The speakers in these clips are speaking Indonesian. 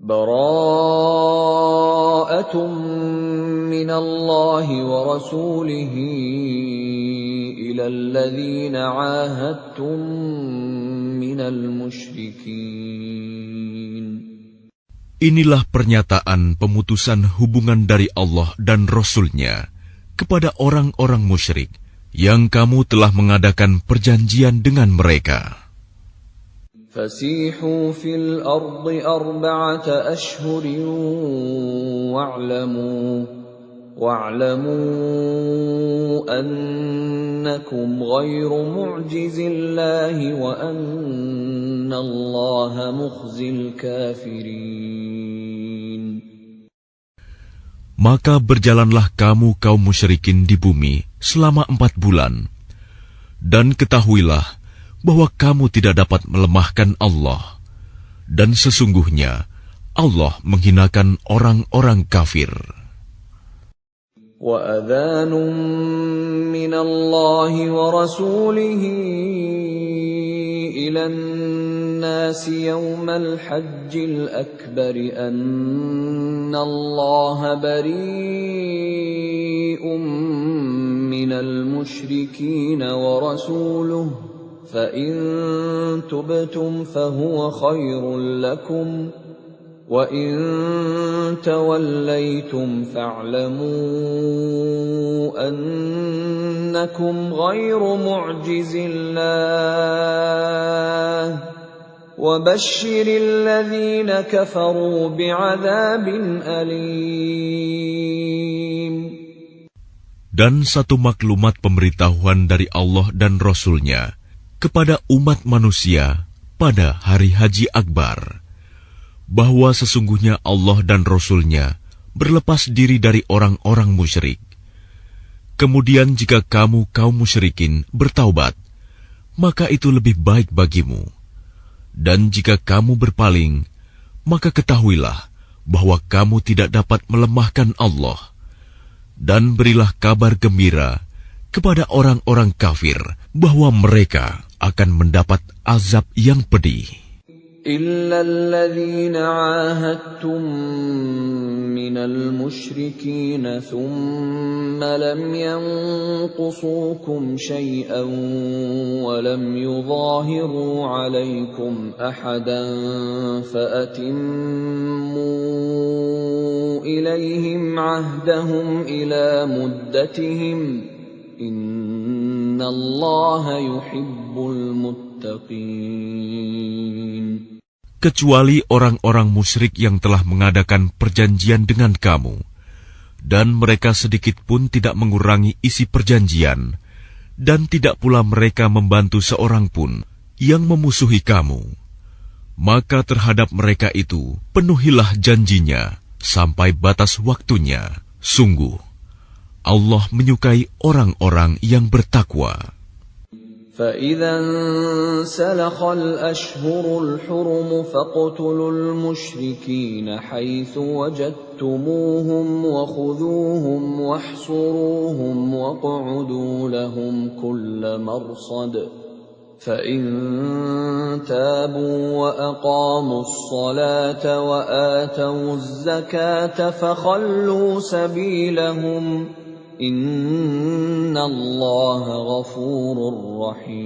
Bara'atun minallahi wa rasulihi ilal ladzina 'ahadtum minal musyrikin. Inilah pernyataan pemutusan hubungan dari Allah dan Rasul-Nya kepada orang-orang musyrik yang kamu telah mengadakan perjanjian dengan mereka. Fasihu fil ardi arba'ata ashhurin wa'lamu annakum ghairu mu'jizillahi wa annallaha mukhzil kafirin. Maka berjalanlah kamu kaum musyrikin di bumi selama 4 bulan, dan ketahuilah bahwa kamu tidak dapat melemahkan Allah, dan sesungguhnya Allah menghinakan orang-orang kafir. Wa adhanun minallahi wa rasulihi ilan nasi yawmal hajjil akbari anna allaha bari'un minal musyrikin wa rasuluhu فَإِن تُبْتُمْ فَهُوَ خَيْرٌ لَكُمْ وَإِن تَوَلَّيْتُمْ فَاعْلَمُوا أَنَّكُمْ غَيْرُ مُعْجِزِي اللَّهِ وَبَشِّرِ الَّذِينَ كَفَرُوا بِعَذَابٍ أَلِيمٍ. Dan satu maklumat pemberitahuan dari Allah dan Rasul-Nya kepada umat manusia pada hari Haji Akbar, bahwa sesungguhnya Allah dan Rasul-Nya berlepas diri dari orang-orang musyrik. Kemudian jika kamu kaum musyrikin bertaubat, maka itu lebih baik bagimu. Dan jika kamu berpaling, maka ketahuilah bahwa kamu tidak dapat melemahkan Allah. Dan berilah kabar gembira kepada orang-orang kafir bahwa mereka akan mendapat azab yang pedih. Illa alladhina 'ahadtum minal musyrikin thumma lam yanqusukum shay'an wa lam yudhahiru 'alaykum ahadan fa'atimmu ilayhim 'ahdahum ila muddatihim innallaha yuhibbul muttaqin. Kecuali orang-orang musyrik yang telah mengadakan perjanjian dengan kamu, dan mereka sedikit pun tidak mengurangi isi perjanjian, dan tidak pula mereka membantu seorang pun yang memusuhi kamu, maka terhadap mereka itu penuhilah janjinya sampai batas waktunya. Sungguh, Allah menyukai orang-orang yang bertakwa. فَإِذَا انْسَلَخَ الْأَشْهُرُ الْحُرُمُ فَاقْتُلُوا الْمُشْرِكِينَ حَيْثُ وَجَدتُّمُوهُمْ وَخُذُوهُمْ وَاحْصُرُوهُمْ وَاقْعُدُوا لَهُمْ كُلَّ مَرْصَدٍ فَإِن تَابُوا وَأَقَامُوا الصَّلَاةَ وَآتَوُا الزَّكَاةَ فَخَلُّوا سَبِيلَهُمْ Inna Allah ghafurur rahim.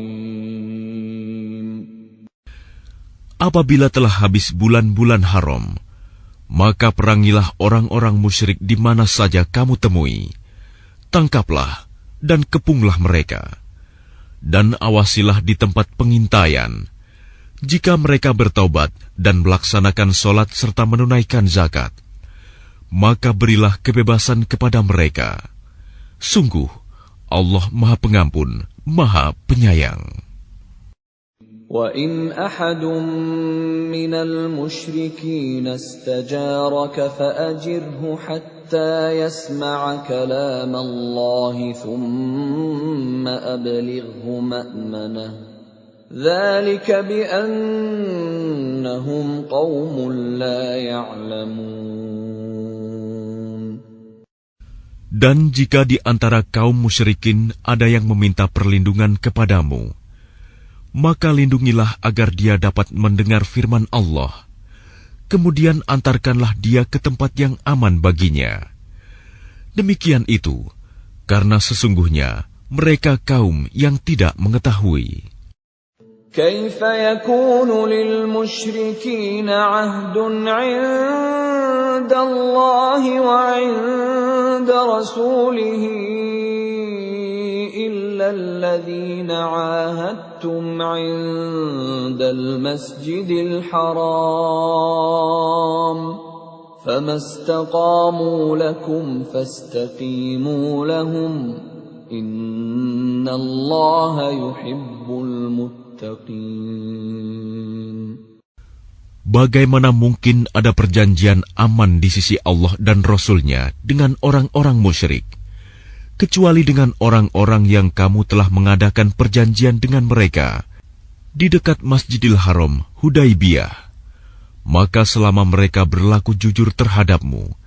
Apabila telah habis bulan-bulan haram, maka perangilah orang-orang musyrik di mana saja kamu temui. Tangkaplah dan kepunglah mereka. Dan awasilah di tempat pengintaian. Jika mereka bertaubat dan melaksanakan solat serta menunaikan zakat, maka berilah kebebasan kepada mereka. Sungguh, Allah Maha Pengampun, Maha Penyayang. وَإِنْ أَحَدٌ مِّنَ الْمُشْرِكِينَ اسْتَجَارَكَ فَأَجِرْهُ حَتَّى يَسْمَعَ كَلَامَ اللَّهِ ثُمَّ أَبْلِغْهُ مَأْمَنَهُ ذَلِكَ بِأَنَّهُمْ قَوْمٌ لَّا يَعْلَمُونَ. Dan jika di antara kaum musyrikin ada yang meminta perlindungan kepadamu, maka lindungilah agar dia dapat mendengar firman Allah. kemudian antarkanlah dia ke tempat yang aman baginya. Demikian itu, karena sesungguhnya mereka kaum yang tidak mengetahui. كيف يكون للمشركين عهد عند الله وعند رسوله إلا الذين عاهدتم عند المسجد الحرام فما استقاموا لكم فاستقيموا لهم إن الله يحب المتقين. Bagaimana mungkin ada perjanjian aman di sisi Allah dan Rasul-Nya dengan orang-orang musyrik, kecuali dengan orang-orang yang kamu telah mengadakan perjanjian dengan mereka di dekat Masjidil Haram, Hudaibiyah. Maka selama mereka berlaku jujur terhadapmu,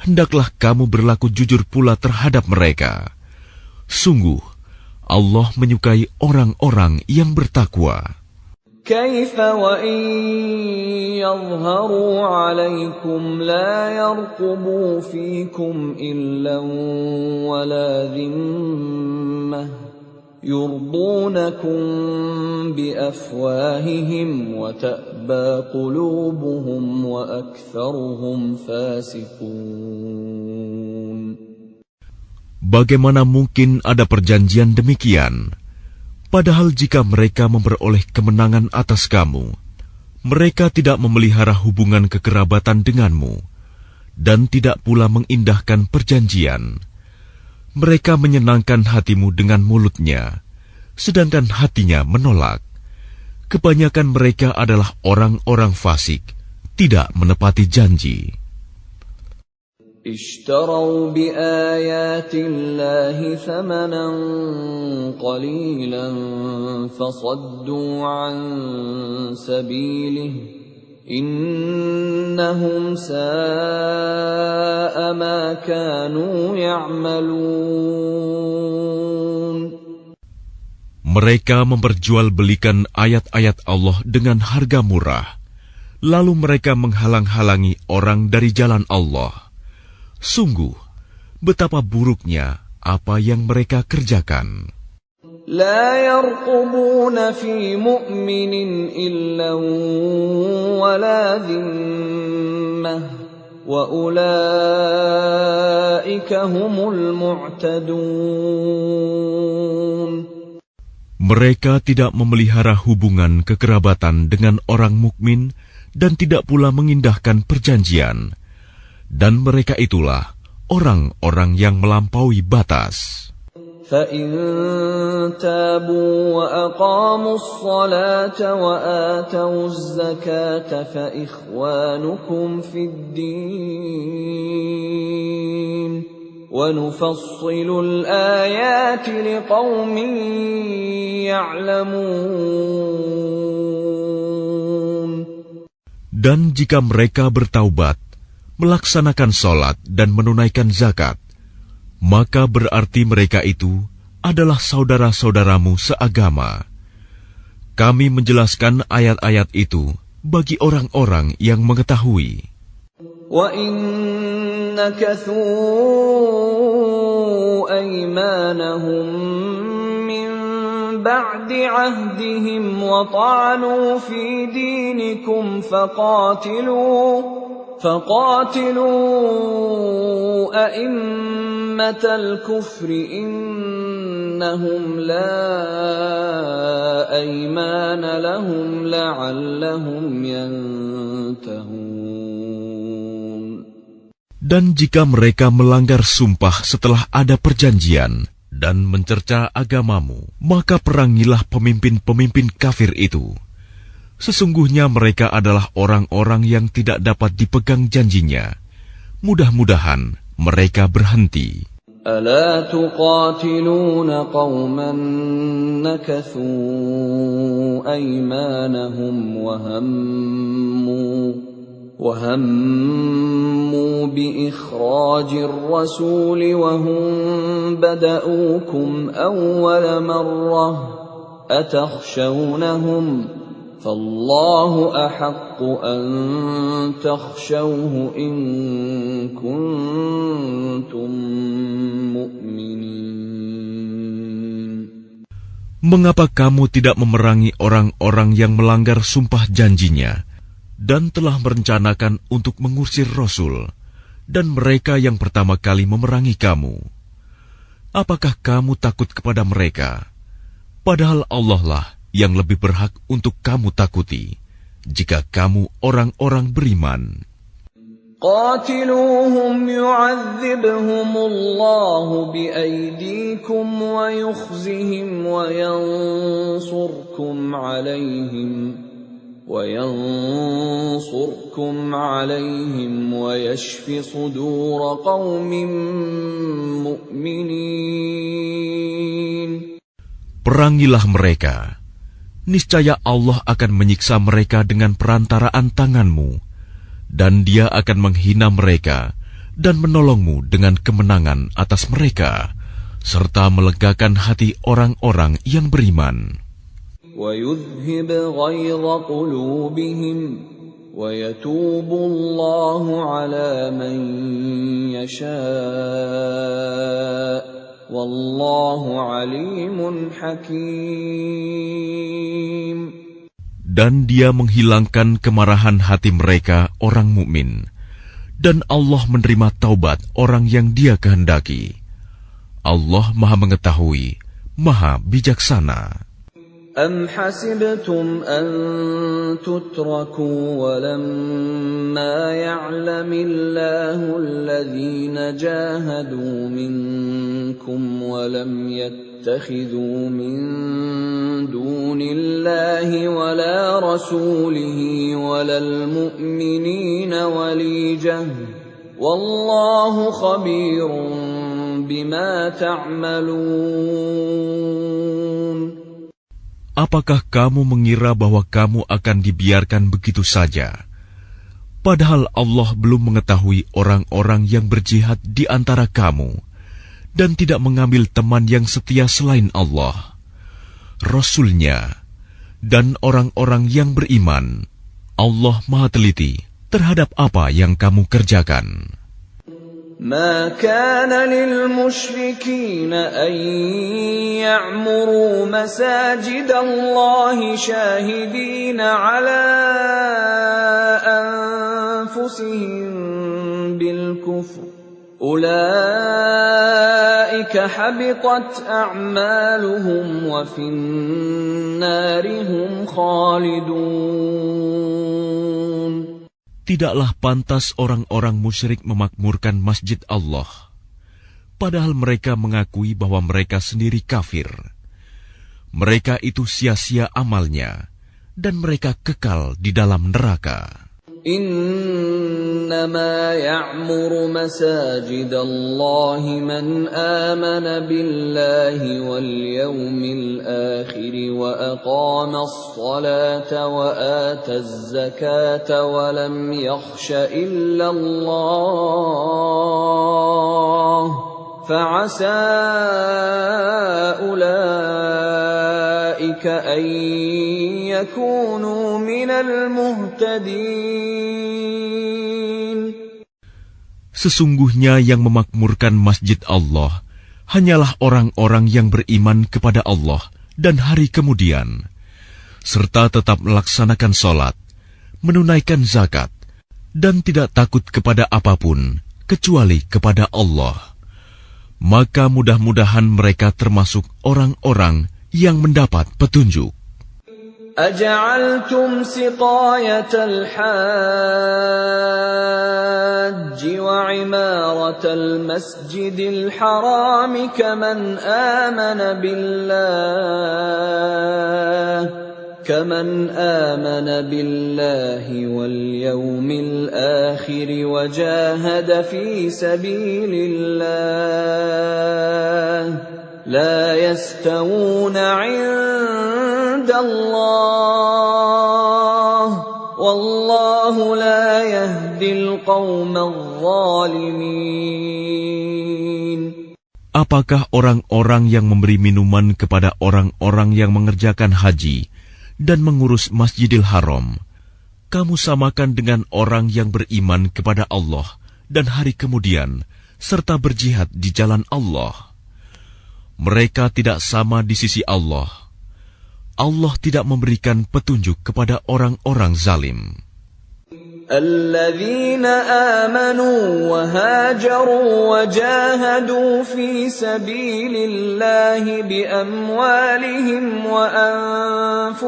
hendaklah kamu berlaku jujur pula terhadap mereka. Sungguh, Allah menyukai orang-orang yang bertakwa. كيف وإن يظهروا عليكم لا يرقبوا فيكم إلا ولا ذمة يرضونكم بأفواههم وتأبى قلوبهم وأكثرهم فاسقون. Bagaimana mungkin ada perjanjian demikian? Padahal jika mereka memperoleh kemenangan atas kamu, mereka tidak memelihara hubungan kekerabatan denganmu, dan tidak pula mengindahkan perjanjian. Mereka menyenangkan hatimu dengan mulutnya, sedangkan hatinya menolak. Kebanyakan mereka adalah orang-orang fasik, tidak menepati janji. اشتروا بآيات الله ثمنا قليلا فصدوا عن سبيله إنهم ساء ما كانوا يعملون. Mereka memperjualbelikan ayat-ayat Allah dengan harga murah, lalu mereka menghalang-halangi orang dari jalan Allah. Sungguh, betapa buruknya apa yang mereka kerjakan. لا يرقبون في مؤمن إلا ولا ذمة وأولئك هم المعتدون. Mereka tidak memelihara hubungan kekerabatan dengan orang mukmin dan tidak pula mengindahkan perjanjian. Dan mereka itulah orang-orang yang melampaui batas. فَإِن تَابُوا وَأَقَامُوا الصَّلَاةَ وَآتَوُا الزَّكَاةَ فَإِخْوَانُكُمْ فِي الدِّينِ وَنُفَصِّلُ الْآيَاتِ لِقَوْمٍ يَعْلَمُونَ. Dan jika mereka bertaubat, melaksanakan sholat dan menunaikan zakat, maka berarti mereka itu adalah saudara-saudaramu seagama. Kami menjelaskan ayat-ayat itu bagi orang-orang yang mengetahui. وَإِن نَكَثُوا أَيْمَانَهُمْ مِنْ بَعْدِ عَهْدِهِمْ وَطَعَنُوا فِي دِينِكُمْ فقاتلوا أئمة الكفر إنهم لا أيمان لهم لعلهم ينتهون. Dan jika mereka melanggar sumpah setelah ada perjanjian dan mencerca agamamu, maka perangilah pemimpin-pemimpin kafir itu. Sesungguhnya mereka adalah orang-orang yang tidak dapat dipegang janjinya. Mudah-mudahan mereka berhenti. ألا تقاتلون قوما نكثوا أيمانهم وهموا بإخراج الرسول وهم بدؤوكم أول مرة أتخشونهم فالله أحق أن تخشوه إن كنتم مؤمنين. Mengapa kamu tidak memerangi orang-orang yang melanggar sumpah janjinya dan telah merencanakan untuk mengusir Rasul dan mereka yang pertama kali memerangi kamu? Apakah kamu takut kepada mereka? Padahal Allah lah yang lebih berhak untuk kamu takuti, jika kamu orang-orang beriman. قاتلوهم يعذبهم الله بأيديكم ويخزهم وينصركم عليهم ويشف صدور قوم مؤمنين. Perangilah mereka. Niscaya Allah akan menyiksa mereka dengan perantaraan tanganmu, dan Dia akan menghina mereka dan menolongmu dengan kemenangan atas mereka, serta melegakan hati orang-orang yang beriman. وَيُذْهِبْ غَيْظَ قُلُوبِهِمْ وَيَتُوبُ اللَّهُ عَلَى مَن يَشَاءُ وَاللَّهُ عَلِيمٌ حَكِيمٌ. Dan Dia menghilangkan kemarahan hati mereka orang mukmin, dan Allah menerima taubat orang yang Dia kehendaki. Allah Maha Mengetahui, Maha Bijaksana. أَمْ حَسِبْتُمْ أَن تُتْرَكُوا وَلَمَّا يَعْلَمِ اللَّهُ الَّذِينَ جَاهَدُوا مِنكُمْ وَلَمْ يَتَّخِذُوا مِن دُونِ اللَّهِ وَلَا رَسُولِهِ وَلَا الْمُؤْمِنِينَ وَلِيجَةً وَاللَّهُ خَبِيرٌ بِمَا تَعْمَلُونَ. Apakah kamu mengira bahwa kamu akan dibiarkan begitu saja? Padahal Allah belum mengetahui orang-orang yang berjihad di antara kamu dan tidak mengambil teman yang setia selain Allah, Rasul-Nya, dan orang-orang yang beriman. Allah Maha Teliti terhadap apa yang kamu kerjakan. ما كان للمشركين أن يعمروا مساجد الله شاهدين على أنفسهم بالكفر أولئك حبطت أعمالهم وفي النار هم خالدون. Tidaklah pantas orang-orang musyrik memakmurkan masjid Allah, padahal mereka mengakui bahwa mereka sendiri kafir. Mereka itu sia-sia amalnya, dan mereka kekal di dalam neraka. إنما يعمر مساجد الله من آمن بالله واليوم الآخر وأقام الصلاة وآتى الزكاة ولم يخش إلا الله فعسى أولئك أن يكونوا من المهتدين. Sesungguhnya yang memakmurkan masjid Allah hanyalah orang-orang yang beriman kepada Allah dan hari kemudian, serta tetap melaksanakan sholat, menunaikan zakat, dan tidak takut kepada apapun kecuali kepada Allah. Maka mudah-mudahan mereka termasuk orang-orang yang mendapat petunjuk. أجعلتم سقاية الحاج وعمارة المسجد الحرام كمن آمن بالله واليوم الآخر وجاهد في سبيل الله لا يستوون عند الله والله لا يهدي القوم الظالمين. Apakah orang-orang yang memberi minuman kepada orang-orang yang mengerjakan haji dan mengurus Masjidil Haram, kamu samakan dengan orang yang beriman kepada Allah dan hari kemudian, serta berjihad di jalan Allah. Mereka tidak sama di sisi Allah. Allah tidak memberikan petunjuk kepada orang-orang zalim. الذين آمنوا وهاجروا وجاهدوا في سبيل الله بأموالهم وأنفسهم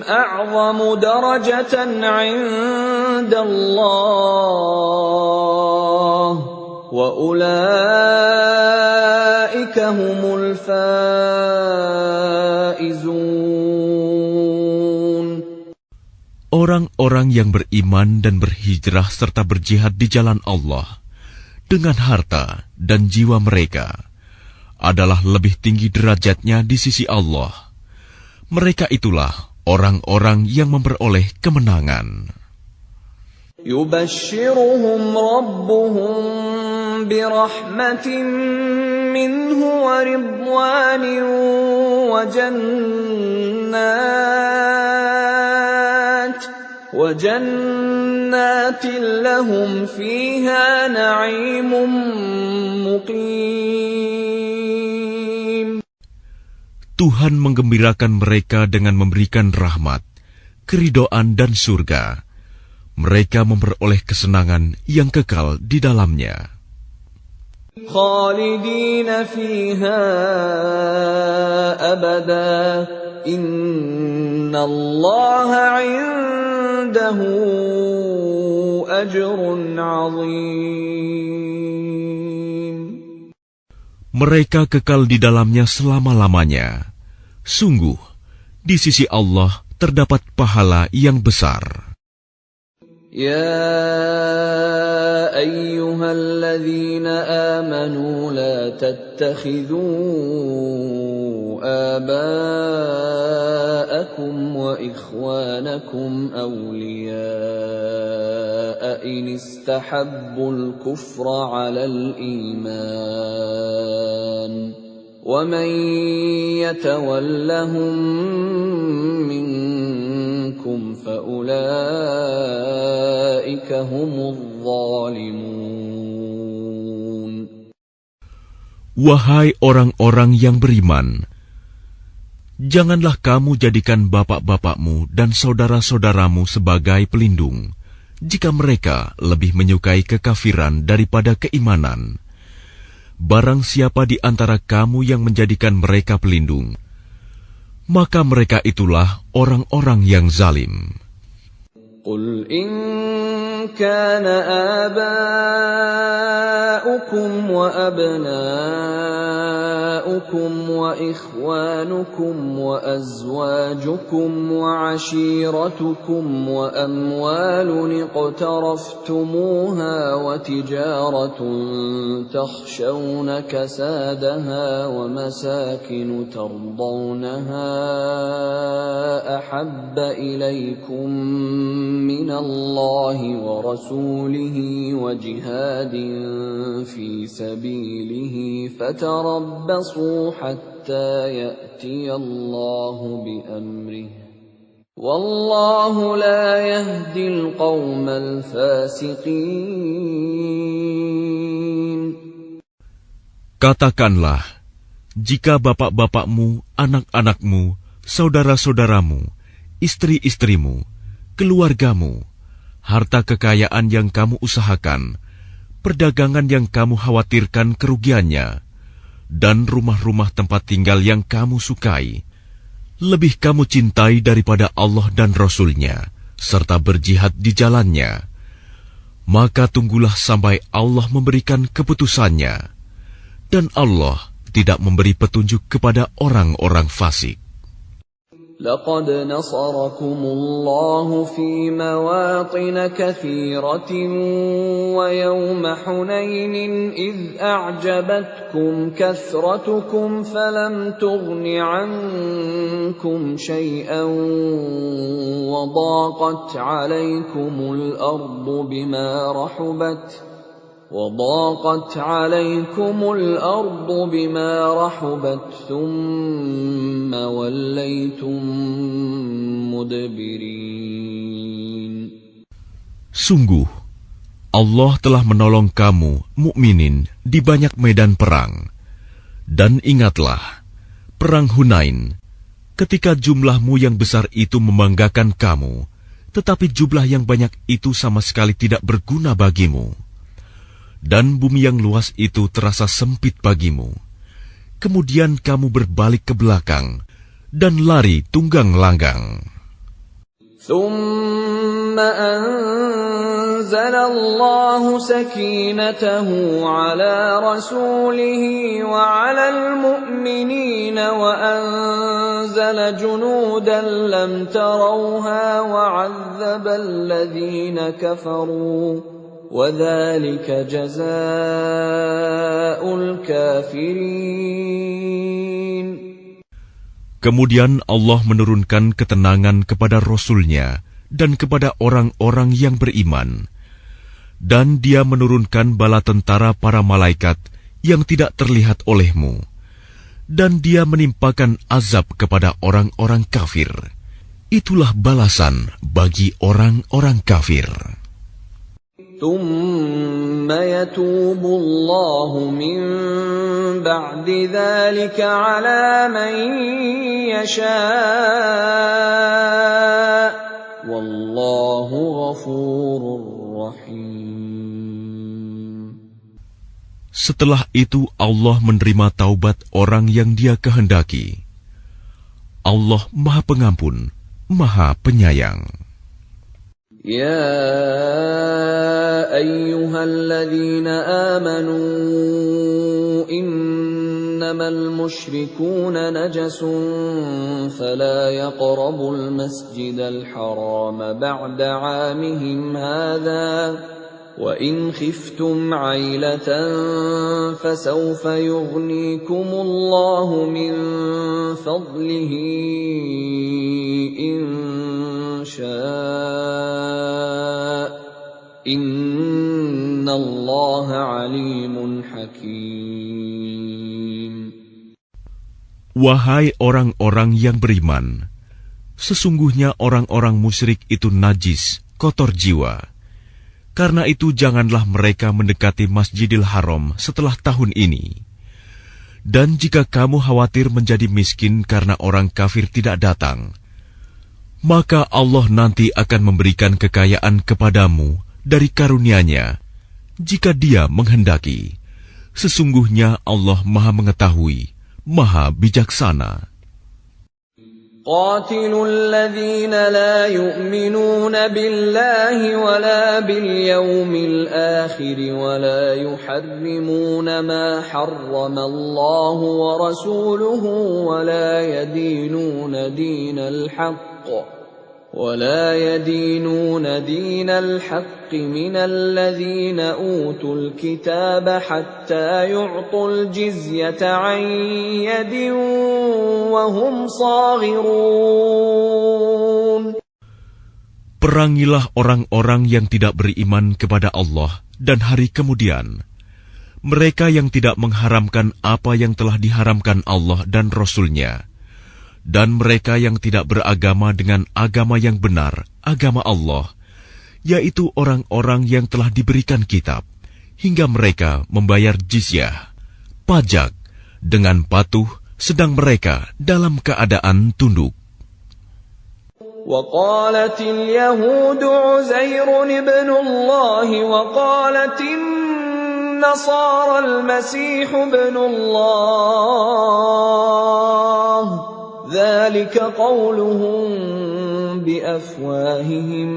أعظم درجة عند الله وأولئك هم الفائزون. Orang-orang yang beriman dan berhijrah serta berjihad di jalan Allah dengan harta dan jiwa mereka adalah lebih tinggi derajatnya di sisi Allah. Mereka itulah orang-orang yang memperoleh kemenangan. يبشرهم ربهم برحمة منه ورضوان وجنات لهم فيها نعيم مقيم. Tuhan menggembirakan mereka dengan memberikan rahmat, keridhaan dan surga. Mereka memperoleh kesenangan yang kekal di dalamnya. خالدين فيها أبدا إن الله عنده أجر عظيم. Mereka kekal di dalamnya selama-lamanya. Sungguh, di sisi Allah terdapat pahala yang besar. يا أيها الذين آمنوا لا تتخذوا آباءكم وإخوانكم أولياء إن استحبوا الكفر على الإيمان ومن يتولهم منكم فأولئك هم الظالمون. Wahai orang-orang yang beriman, janganlah kamu jadikan bapak-bapakmu dan saudara-saudaramu sebagai pelindung, jika mereka lebih menyukai kekafiran daripada keimanan. Barang siapa di antara kamu yang menjadikan mereka pelindung, maka mereka itulah orang-orang yang zalim. قل إن كان آباؤكم وأبناؤكم وإخوانكم وأزواجكم وعشيرتكم وأموال اقترفتموها وتجارة تخشون كسادها ومساكن ترضونها أحب إليكم من الله ورسوله وجهاد في سبيله فتربصوا حتى يأتي الله بأمره والله لا يهدي القوم الفاسقين. Katakanlah, jika bapak-bapakmu, anak-anakmu, saudara-saudaramu, istri-istrimu, keluargamu, harta kekayaan yang kamu usahakan, perdagangan yang kamu khawatirkan kerugiannya, dan rumah-rumah tempat tinggal yang kamu sukai, lebih kamu cintai daripada Allah dan Rasul-Nya, serta berjihad di jalannya, maka tunggulah sampai Allah memberikan keputusannya, dan Allah tidak memberi petunjuk kepada orang-orang fasik. لقد نصركم الله في مواطن كثيرة ويوم حنين إذ أعجبتكم كثرتكم فلم تغن عنكم شيئا وضاقت عليكم الأرض بما رحبت وضاقت عليكم الأرض بما رحبت ثم وليتم مدبرين. Sungguh, Allah telah menolong kamu, mukminin, di banyak medan perang. Dan ingatlah, perang Hunain, ketika jumlahmu yang besar itu membanggakan kamu, tetapi jumlah yang banyak itu sama sekali tidak berguna bagimu. Dan bumi yang luas itu terasa sempit bagimu. Kemudian kamu berbalik ke belakang dan lari tunggang langgang. ثم أنزل الله سكينته على رسوله وعلى المؤمنين وأنزل جنودا لم تروها وعذب الذين كفروا وذلك جزاء الكافرين. Kemudian Allah menurunkan ketenangan kepada Rasul-Nya dan kepada orang-orang yang beriman. Dan Dia menurunkan bala tentara para malaikat yang tidak terlihat olehmu. Dan Dia menimpakan azab kepada orang-orang kafir. Itulah balasan bagi orang-orang kafir. ثم يتوب الله من بعد ذلك على من يشاء والله غفور رحيم. Setelah itu Allah menerima taubat orang yang Dia kehendaki. Allah Maha Pengampun, Maha Penyayang. يا أيها الذين آمنوا إنما المشركون نجس فلا يقربوا المسجد الحرام بعد عامهم هذا وإن خفتم عيلة فسوف يغنيكم الله من فضله إن شاء إن الله عليم حكيم. Wahai orang-orang yang beriman, sesungguhnya orang-orang musyrik itu najis, kotor jiwa. Karena itu janganlah mereka mendekati Masjidil Haram setelah tahun ini. Dan jika kamu khawatir menjadi miskin karena orang kafir tidak datang, maka Allah nanti akan memberikan kekayaan kepadamu dari karunia-Nya, jika Dia menghendaki. Sesungguhnya Allah Maha Mengetahui, Maha Bijaksana. قاتلوا الذين لا يؤمنون بالله ولا باليوم الآخر ولا يحرمون ما حرم الله ورسوله ولا يدينون دين الحق من الذين أوتوا الكتاب حتى يعطوا الجزية عن يد وهم صاغرون. Perangilah orang-orang yang tidak beriman kepada Allah dan hari kemudian. Mereka yang tidak mengharamkan apa yang telah diharamkan Allah dan Rasul-Nya. Dan mereka yang tidak beragama dengan agama yang benar, agama Allah, yaitu orang-orang yang telah diberikan kitab, hingga mereka membayar jizyah, pajak, dengan patuh, sedang mereka dalam keadaan tunduk. وقالت اليهود عزير ابن الله وقالت النصارى المسيح ابن الله ذلك قولهم بأفواههم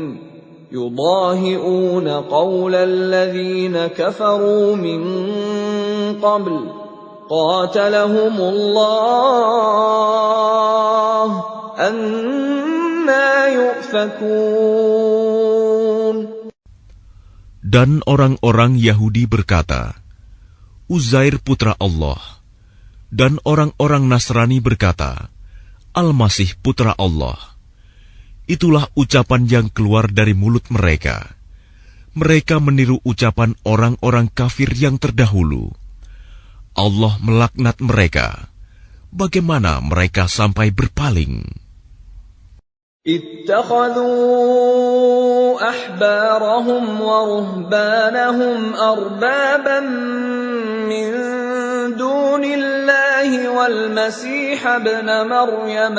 يضاهئون قول الذين كفروا من قبل قاتلهم الله أنى يؤفكون. Dan orang-orang Yahudi berkata, Uzair putra Allah. Dan orang-orang Nasrani berkata, Al-Masih putra Allah. Itulah ucapan yang keluar dari mulut mereka. Mereka meniru ucapan orang-orang kafir yang terdahulu. Allah melaknat mereka. Bagaimana mereka sampai berpaling? اتخذوا أحبارهم ورهبانهم أربابا من دون الله والمسيح ابن مريم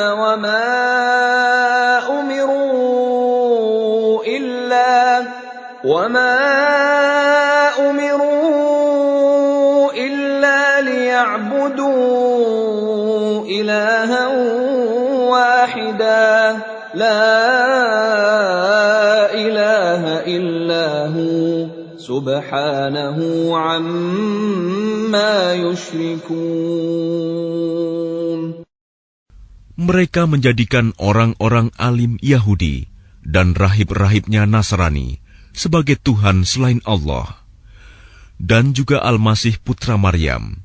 وما أمروا إلا ليعبدوا إلها واحدا لا إله إلا هو سبحانه عما يشركون. Mereka menjadikan orang-orang alim Yahudi dan rahib-rahibnya Nasrani sebagai Tuhan selain Allah, dan juga Al-Masih putra Maryam,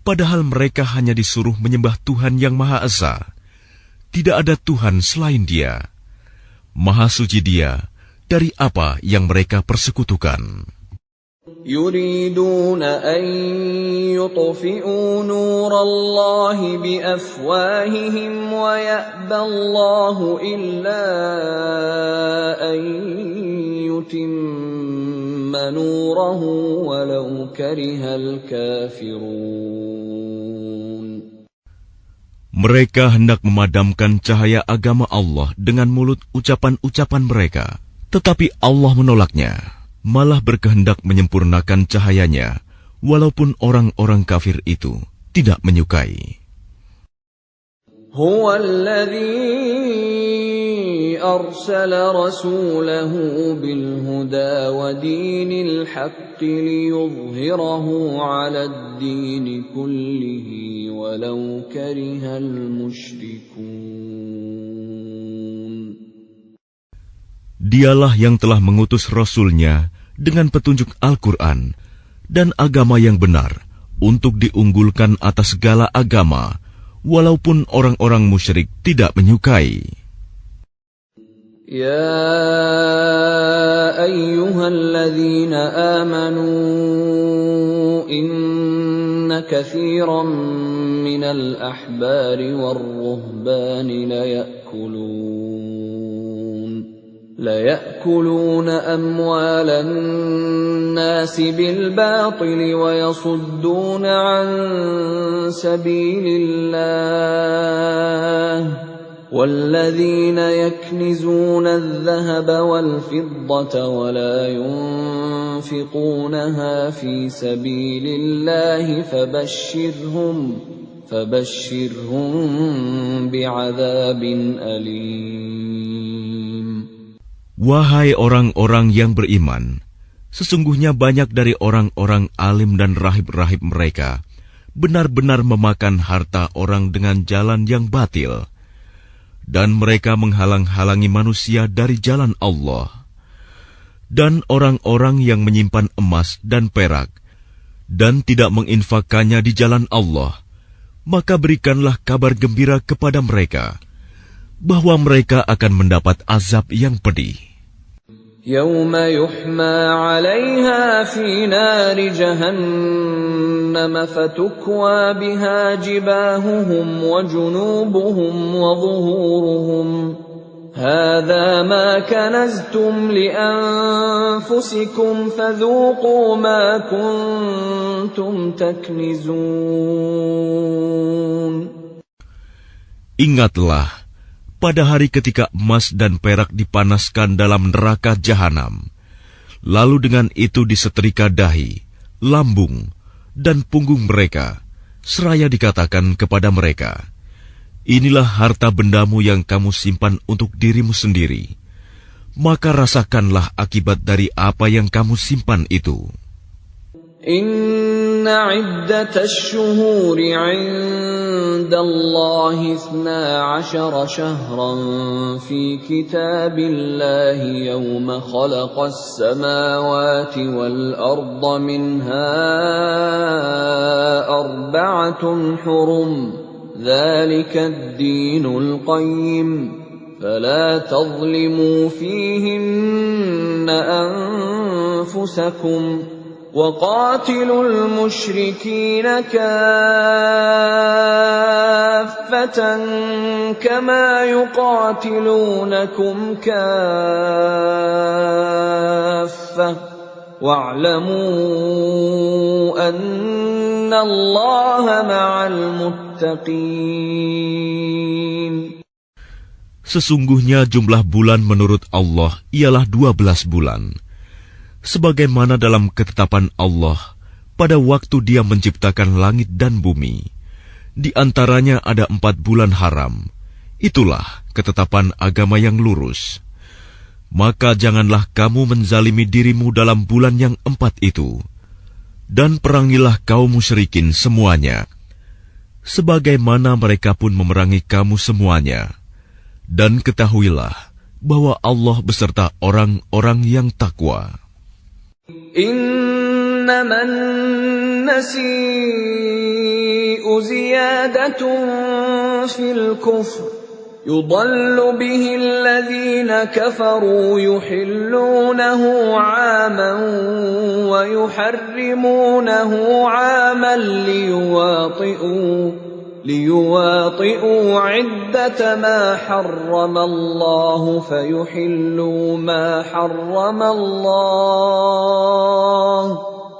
padahal mereka hanya disuruh menyembah Tuhan yang Maha Esa. Tidak ada Tuhan selain Dia. Maha suci Dia dari apa yang mereka persekutukan. يريدون أن يطفئوا نور الله بأفواههم ويأبى الله إلا أن يتم نوره ولو كره الكافرون. Mereka hendak memadamkan cahaya agama Allah dengan mulut ucapan-ucapan mereka, tetapi Allah menolaknya, malah berkehendak menyempurnakan cahayanya, walaupun orang-orang kafir itu tidak menyukai. هو الذي أرسل رسوله بالهدى ودين الحق ليظهره على الدين كله ولو كره المشركون. Dialah yang telah mengutus Rasul-Nya dengan petunjuk Al-Quran dan agama yang benar untuk diunggulkan atas segala agama, walaupun orang-orang musyrik tidak menyukai. Ya ayyuhalladzina amanu inna katsiran minal ahbari war-ruhbani ليأكلون أموال الناس بالباطل ويصدون عن سبيل الله والذين يكنزون الذهب والفضة ولا ينفقونها في سبيل الله فبشرهم بعذاب أليم. Wahai orang-orang yang beriman, sesungguhnya banyak dari orang-orang alim dan rahib-rahib mereka benar-benar memakan harta orang dengan jalan yang batil, dan mereka menghalang-halangi manusia dari jalan Allah. Dan orang-orang yang menyimpan emas dan perak dan tidak menginfakkannya di jalan Allah, maka berikanlah kabar gembira kepada mereka bahwa mereka akan mendapat azab yang pedih. يوم يحمى عليها في نار جهنم فتكوى بها جباههم وجنوبهم وظهورهم هذا ما كنزتم لأنفسكم فذوقوا ما كنتم تكنزون. Ingatlah pada hari ketika emas dan perak dipanaskan dalam neraka jahanam, lalu dengan itu disetrika dahi, lambung, dan punggung mereka, seraya dikatakan kepada mereka, inilah harta bendamu yang kamu simpan untuk dirimu sendiri, maka rasakanlah akibat dari apa yang kamu simpan itu. Inna iddatash shuhuri 'inda Allahi 12 shahran fi kitabillahi yawma khalaqas samawati wal arda minha arba'atun hurum dhalika ad-dinul qayyim فلا تظلموا فيهن أنفسكم وقاتلوا المشركين كافة كما يقاتلونكم كافة واعلموا أن الله مع المتقين. Sesungguhnya jumlah bulan menurut Allah ialah 12 bulan. Sebagaimana dalam ketetapan Allah pada waktu Dia menciptakan langit dan bumi. Di antaranya ada 4 bulan haram. Itulah ketetapan agama yang lurus. Maka janganlah kamu menzalimi dirimu dalam bulan yang 4 itu. Dan perangilah kaum musyrikin semuanya. Sebagaimana mereka pun memerangi kamu semuanya. Dan ketahuilah bahwa Allah beserta orang-orang yang takwa. إنما النسيء زيادة في الكفر يضل به الذين كفروا يحلونه عاما ويحرمونه عاما ليواطئوا عدة ما حرم الله فيحلوا ما حرم الله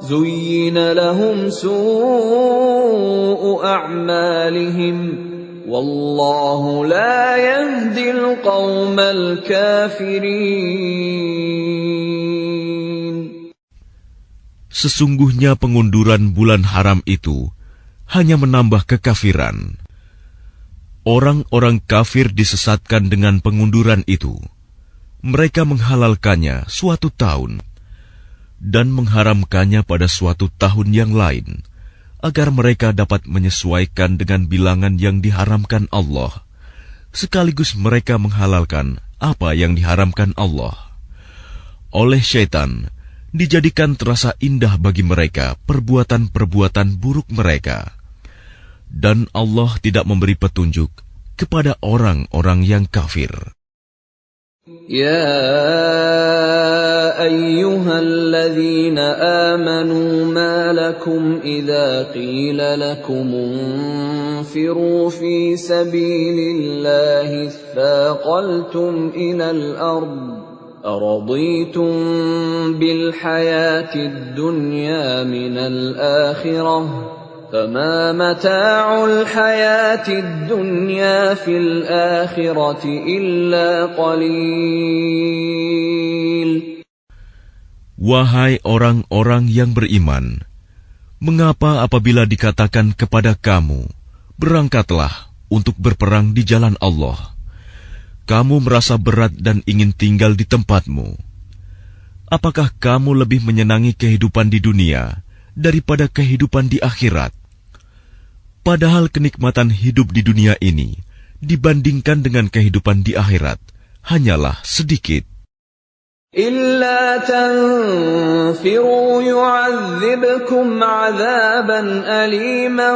زين لهم سوء أعمالهم والله لا يهدي القوم الكافرين. Sesungguhnya pengunduran bulan haram itu hanya menambah kekafiran. Orang-orang kafir disesatkan dengan pengunduran itu. Mereka menghalalkannya suatu tahun dan mengharamkannya pada suatu tahun yang lain, agar mereka dapat menyesuaikan dengan bilangan yang diharamkan Allah, sekaligus mereka menghalalkan apa yang diharamkan Allah. Oleh syaitan, dijadikan terasa indah bagi mereka perbuatan-perbuatan buruk mereka. Dan Allah tidak memberi petunjuk kepada orang-orang yang kafir. Ya ayyuhalladzina amanu ma lakum idza qila lakum unfiru fi sabilillahi thaqaltum ilal ard araditum bil hayatid dunya minal akhirah فما متاع الحياة الدنيا في الآخرة إلا قليل. Wahai orang-orang yang beriman, mengapa apabila dikatakan kepada kamu, berangkatlah untuk berperang di jalan Allah, kamu merasa berat dan ingin tinggal di tempatmu? Apakah kamu lebih menyenangi kehidupan di dunia daripada kehidupan di akhirat? Padahal kenikmatan hidup di dunia ini dibandingkan dengan kehidupan di akhirat hanyalah sedikit. إلا تنفروا يعذبكم عذابا أليما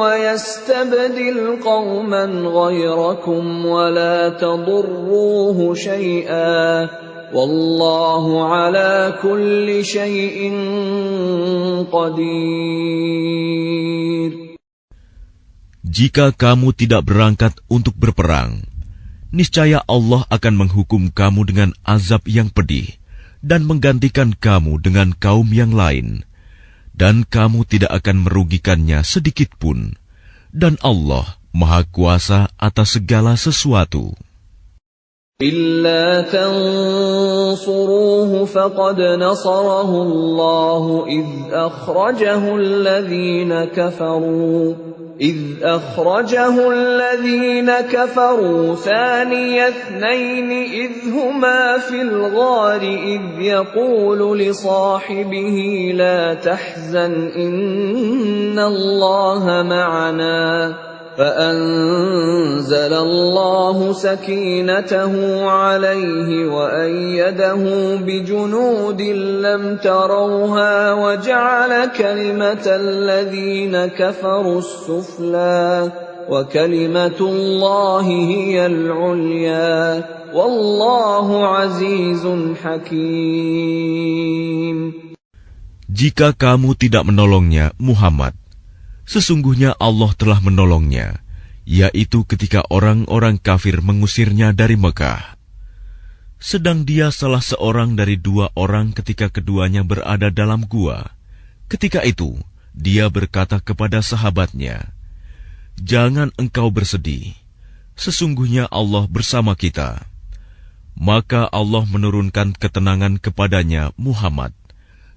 ويستبدل قوما غيركم ولا تضروه شيئا والله على كل شيء قدير. Jika kamu tidak berangkat untuk berperang, niscaya Allah akan menghukum kamu dengan azab yang pedih dan menggantikan kamu dengan kaum yang lain, dan kamu tidak akan merugikannya sedikit pun, dan Allah Maha Kuasa atas segala sesuatu. إلا تنصروه فقد نصره الله إذ أخرجه الذين كفروا ثاني اثنين إذ هما في الغار إذ يقول لصاحبه لا تحزن إن الله معنا فأنزل الله سكينته عليه وأيده بجنود لم تروها وجعل كلمة الذين كفروا السفلى وكلمة الله هي العليا والله عزيز حكيم. Jika kamu tidak menolongnya, Muhammad, sesungguhnya Allah telah menolongnya, yaitu ketika orang-orang kafir mengusirnya dari Mekah. Sedang dia salah seorang dari 2 orang ketika keduanya berada dalam gua. Ketika itu, dia berkata kepada sahabatnya, "Jangan engkau bersedih, sesungguhnya Allah bersama kita." Maka Allah menurunkan ketenangan kepadanya, Muhammad,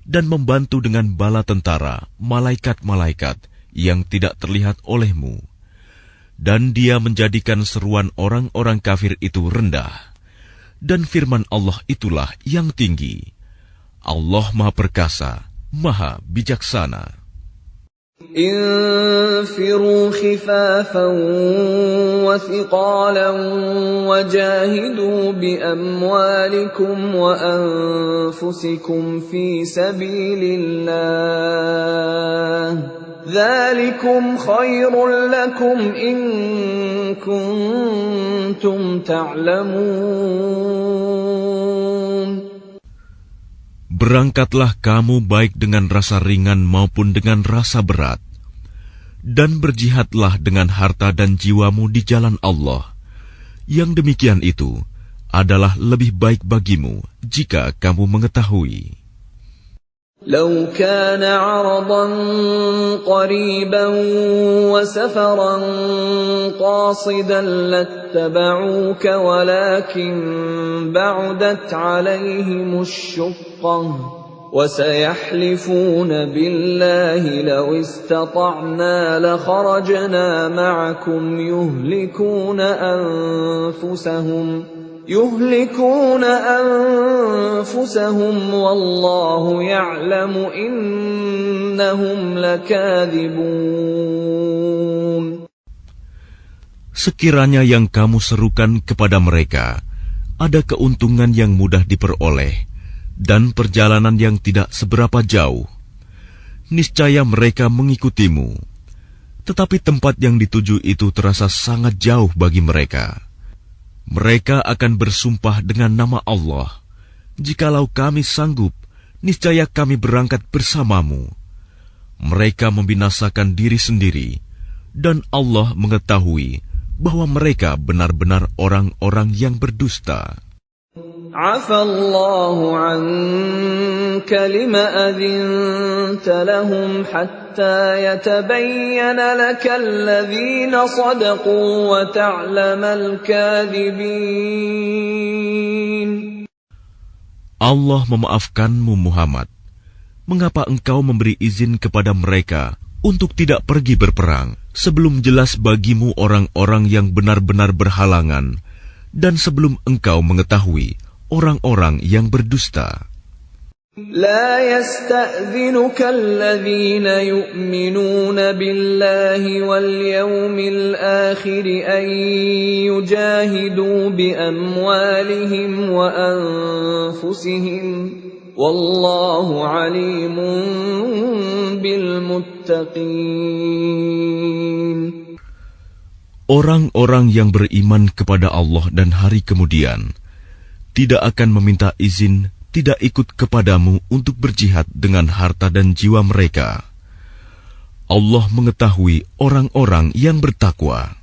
dan membantu dengan bala tentara, malaikat-malaikat yang tidak terlihat olehmu. Dan dia menjadikan seruan orang-orang kafir itu rendah. Dan firman Allah itulah yang tinggi. Allah Maha Perkasa, Maha Bijaksana. انفروا خفافا وثقالا وجاهدوا بأموالكم وأنفسكم في سبيل الله ذلكم خير لكم إن كنتم تعلمون. Berangkatlah kamu baik dengan rasa ringan maupun dengan rasa berat, dan berjihadlah dengan harta dan jiwamu di jalan Allah. Yang demikian itu adalah lebih baik bagimu jika kamu mengetahui. لو كان عرضا قريبا وسفرا قاصدا لاتبعوك ولكن بعدت عليهم الشقة وسيحلفون بالله لو استطعنا لخرجنا معكم يهلكون أنفسهم والله يعلم إنهم لكاذبون. Sekiranya yang kamu serukan kepada mereka ada keuntungan yang mudah diperoleh dan perjalanan yang tidak seberapa jauh, niscaya mereka mengikutimu. Tetapi tempat yang dituju itu terasa sangat jauh bagi mereka. Mereka akan bersumpah dengan nama Allah, "Jikalau kami sanggup, niscaya kami berangkat bersamamu." Mereka membinasakan diri sendiri, dan Allah mengetahui bahwa mereka benar-benar orang-orang yang berdusta. Afallahu anka lima adhinta lahum hatta yatabayyana laka alladhina sadaqu wa ta'lamal kadhibin. Allah memaafkanmu, Muhammad. Mengapa engkau memberi izin kepada mereka untuk tidak pergi berperang sebelum jelas bagimu orang-orang yang benar-benar berhalangan dan sebelum engkau mengetahui orang-orang yang berdusta? لا يستأذنك الذين يؤمنون بالله واليوم الآخر أن يجاهدوا بأموالهم وأنفسهم والله عليم بالمتقين. Orang-orang yang beriman kepada Allah dan hari kemudian tidak akan meminta izin, tidak ikut kepadamu untuk berjihad dengan harta dan jiwa mereka. Allah mengetahui orang-orang yang bertakwa.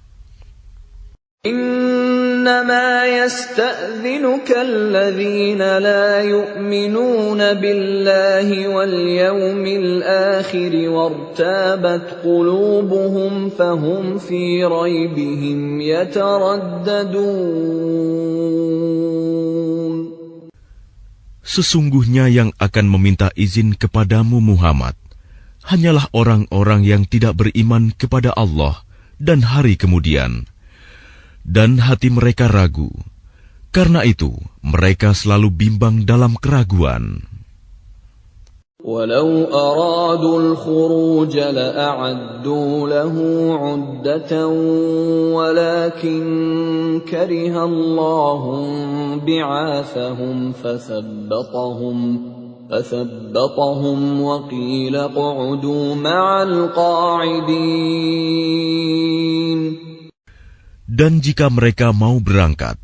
إنما يستأذنك الذين لا يؤمنون بالله واليوم الآخر وارتابت قلوبهم فهم في ريبهم يترددون. Sesungguhnya yang akan meminta izin kepadamu, Muhammad, hanyalah orang-orang yang tidak beriman kepada Allah dan hari kemudian, dan hati mereka ragu. Karena itu, mereka selalu bimbang dalam keraguan. ولو أرادوا الخروج لأعدوا له عدة ولكن كره الله بعاثهم فثبطهم وقيل اقعدوا مع القاعدين. Dan jika mereka mau berangkat,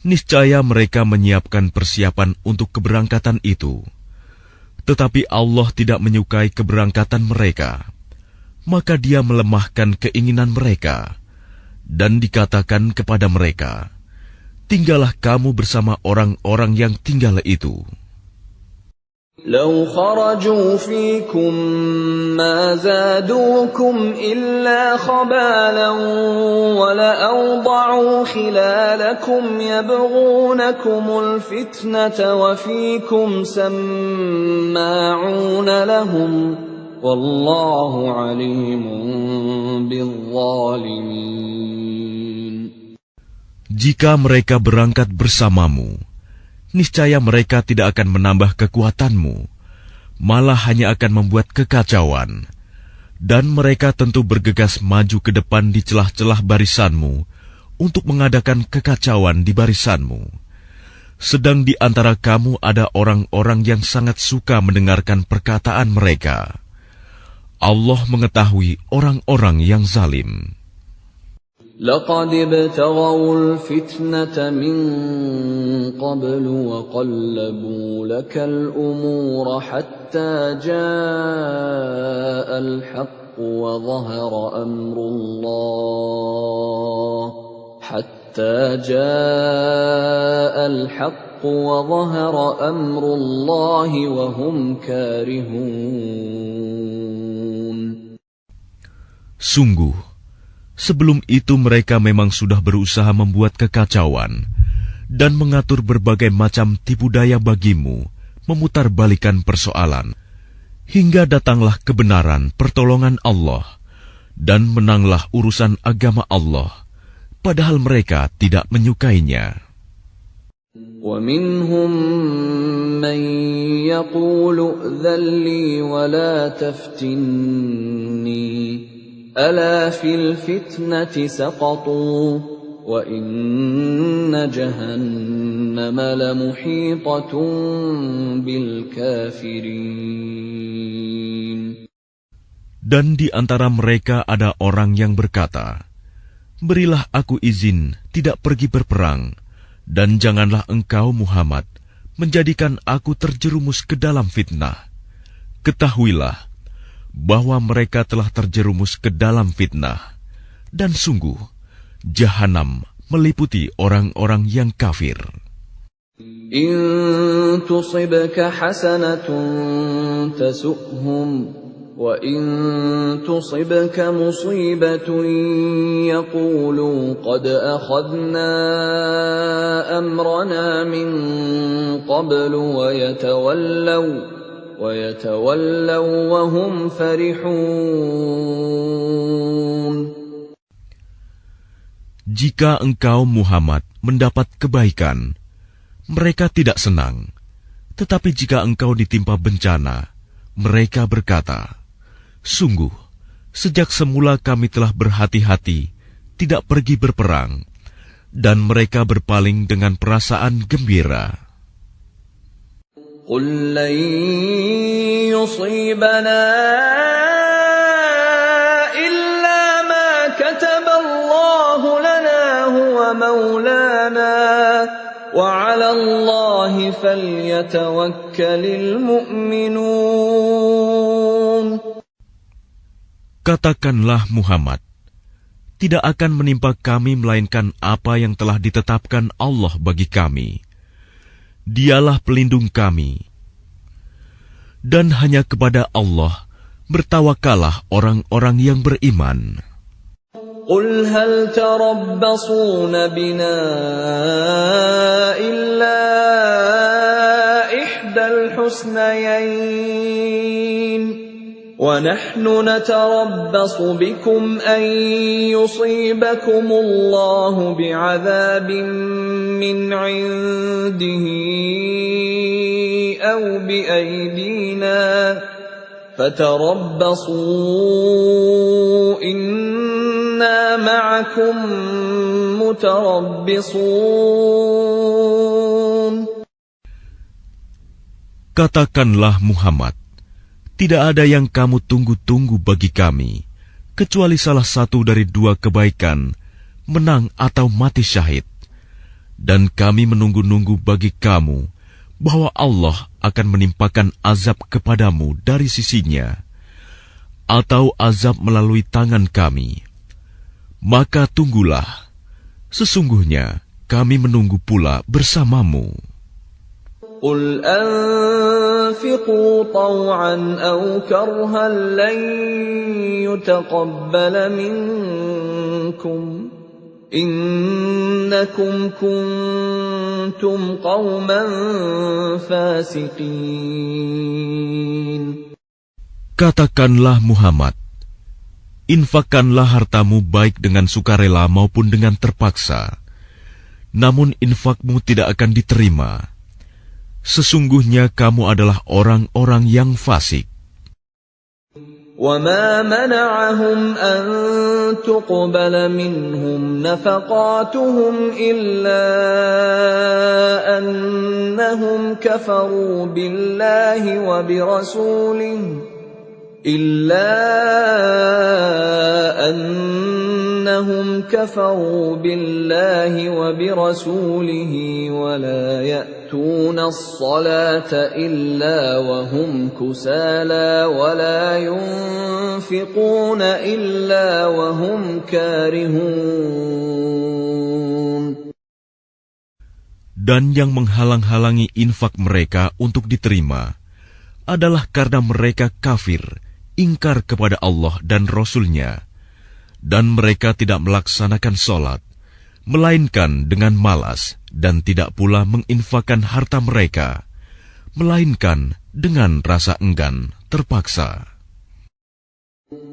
niscaya mereka menyiapkan persiapan untuk keberangkatan itu. Tetapi Allah tidak menyukai keberangkatan mereka, maka Dia melemahkan keinginan mereka, dan dikatakan kepada mereka, tinggallah kamu bersama orang-orang yang tinggal itu. لو خرجوا فيكم ما زادوكم إلا خبالا ولأوضعوا خلالكم يبغونكم الفتنة وفيكم سماعون لهم والله عليم بالظالمين. Jika mereka berangkat bersamamu, niscaya mereka tidak akan menambah kekuatanmu, malah hanya akan membuat kekacauan. Dan mereka tentu bergegas maju ke depan di celah-celah barisanmu untuk mengadakan kekacauan di barisanmu. Sedang di antara kamu ada orang-orang yang sangat suka mendengarkan perkataan mereka. Allah mengetahui orang-orang yang zalim. لقد ابتغوا الفتنة من قبل وقلبوا لك الأمور حتى جاء الحق وظهر أمر الله وهم كارهون. Sungguh, sebelum itu mereka memang sudah berusaha membuat kekacauan dan mengatur berbagai macam tipu daya bagimu, memutarbalikan persoalan, hingga datanglah kebenaran pertolongan Allah, dan menanglah urusan agama Allah, padahal mereka tidak menyukainya. وَمِنْهُمْ مَنْ يَقُولُ ائْذَنْ لِي وَلَا تَفْتِنِّي ألا في الفتنة سقطوا وإن جهنم لمحيطة بالكافرين. Dan di antara mereka ada orang yang berkata, berilah aku izin tidak pergi berperang, dan janganlah engkau Muhammad menjadikan aku terjerumus ke dalam fitnah. Ketahuilah bahwa mereka telah terjerumus ke dalam fitnah, dan sungguh Jahanam meliputi orang-orang yang kafir. In tusibka hasanatun tasu'hum wa in tusibka musibatun yaqulu qad akhadna amrana min qablu wa yatawallaw wa hum farihun. Jika engkau Muhammad mendapat kebaikan, mereka tidak senang. Tetapi jika engkau ditimpa bencana, mereka berkata, sungguh, sejak semula kami telah berhati-hati tidak pergi berperang, dan mereka berpaling dengan perasaan gembira. قل لن يصيبنا إلا ما كتب الله لنا هو مولانا وعلى الله فليتوكل المؤمنون. Katakanlah Muhammad, tidak akan menimpa kami melainkan apa yang telah ditetapkan Allah bagi kami. Dialah pelindung kami. Dan hanya kepada Allah bertawakalah orang-orang yang beriman. Qul hal tarabbasuna bina illa ihdal husnayain wa nahnu natarabbasu bikum an yusibakumullahu bi'adzabin min 'indihi aw bi'aydina fatarabbasu inna ma'akum mutarabbisun. Katakanlah Muhammad, tidak ada yang kamu tunggu-tunggu bagi kami, kecuali salah satu dari dua kebaikan menang atau mati syahid. Dan kami menunggu-nunggu bagi kamu bahwa Allah akan menimpakan azab kepadamu dari sisinya, atau azab melalui tangan kami. Maka tunggulah, sesungguhnya kami menunggu pula bersamamu. قل أنفقوا طوعا أو كرها لن يتقبل منكم إنكم كنتم قوما فاسقين. Katakanlah Muhammad, infakkanlah hartamu baik dengan sukarela maupun dengan terpaksa, namun infakmu tidak akan diterima. Sesungguhnya kamu adalah orang-orang yang fasik. وَمَا مَنَعَهُمْ أَن تُقْبَلَ مِنْهُمْ نَفَقَاتُهُمْ إِلَّا أَنَّهُمْ كَفَرُوا بِاللَّهِ وَبِرَسُولِهِ وَلَا يَأْتُونَ الصَّلَاةَ إِلَّا وَهُمْ كُسَالَى وَلَا يُنْفِقُونَ إِلَّا وَهُمْ كَارِهُونَ. Dan yang menghalang-halangi infak mereka untuk diterima adalah karena mereka kafir, ingkar kepada Allah dan Rasul-Nya, dan mereka tidak melaksanakan sholat, melainkan dengan malas, dan tidak pula menginfakkan harta mereka, melainkan dengan rasa enggan, terpaksa.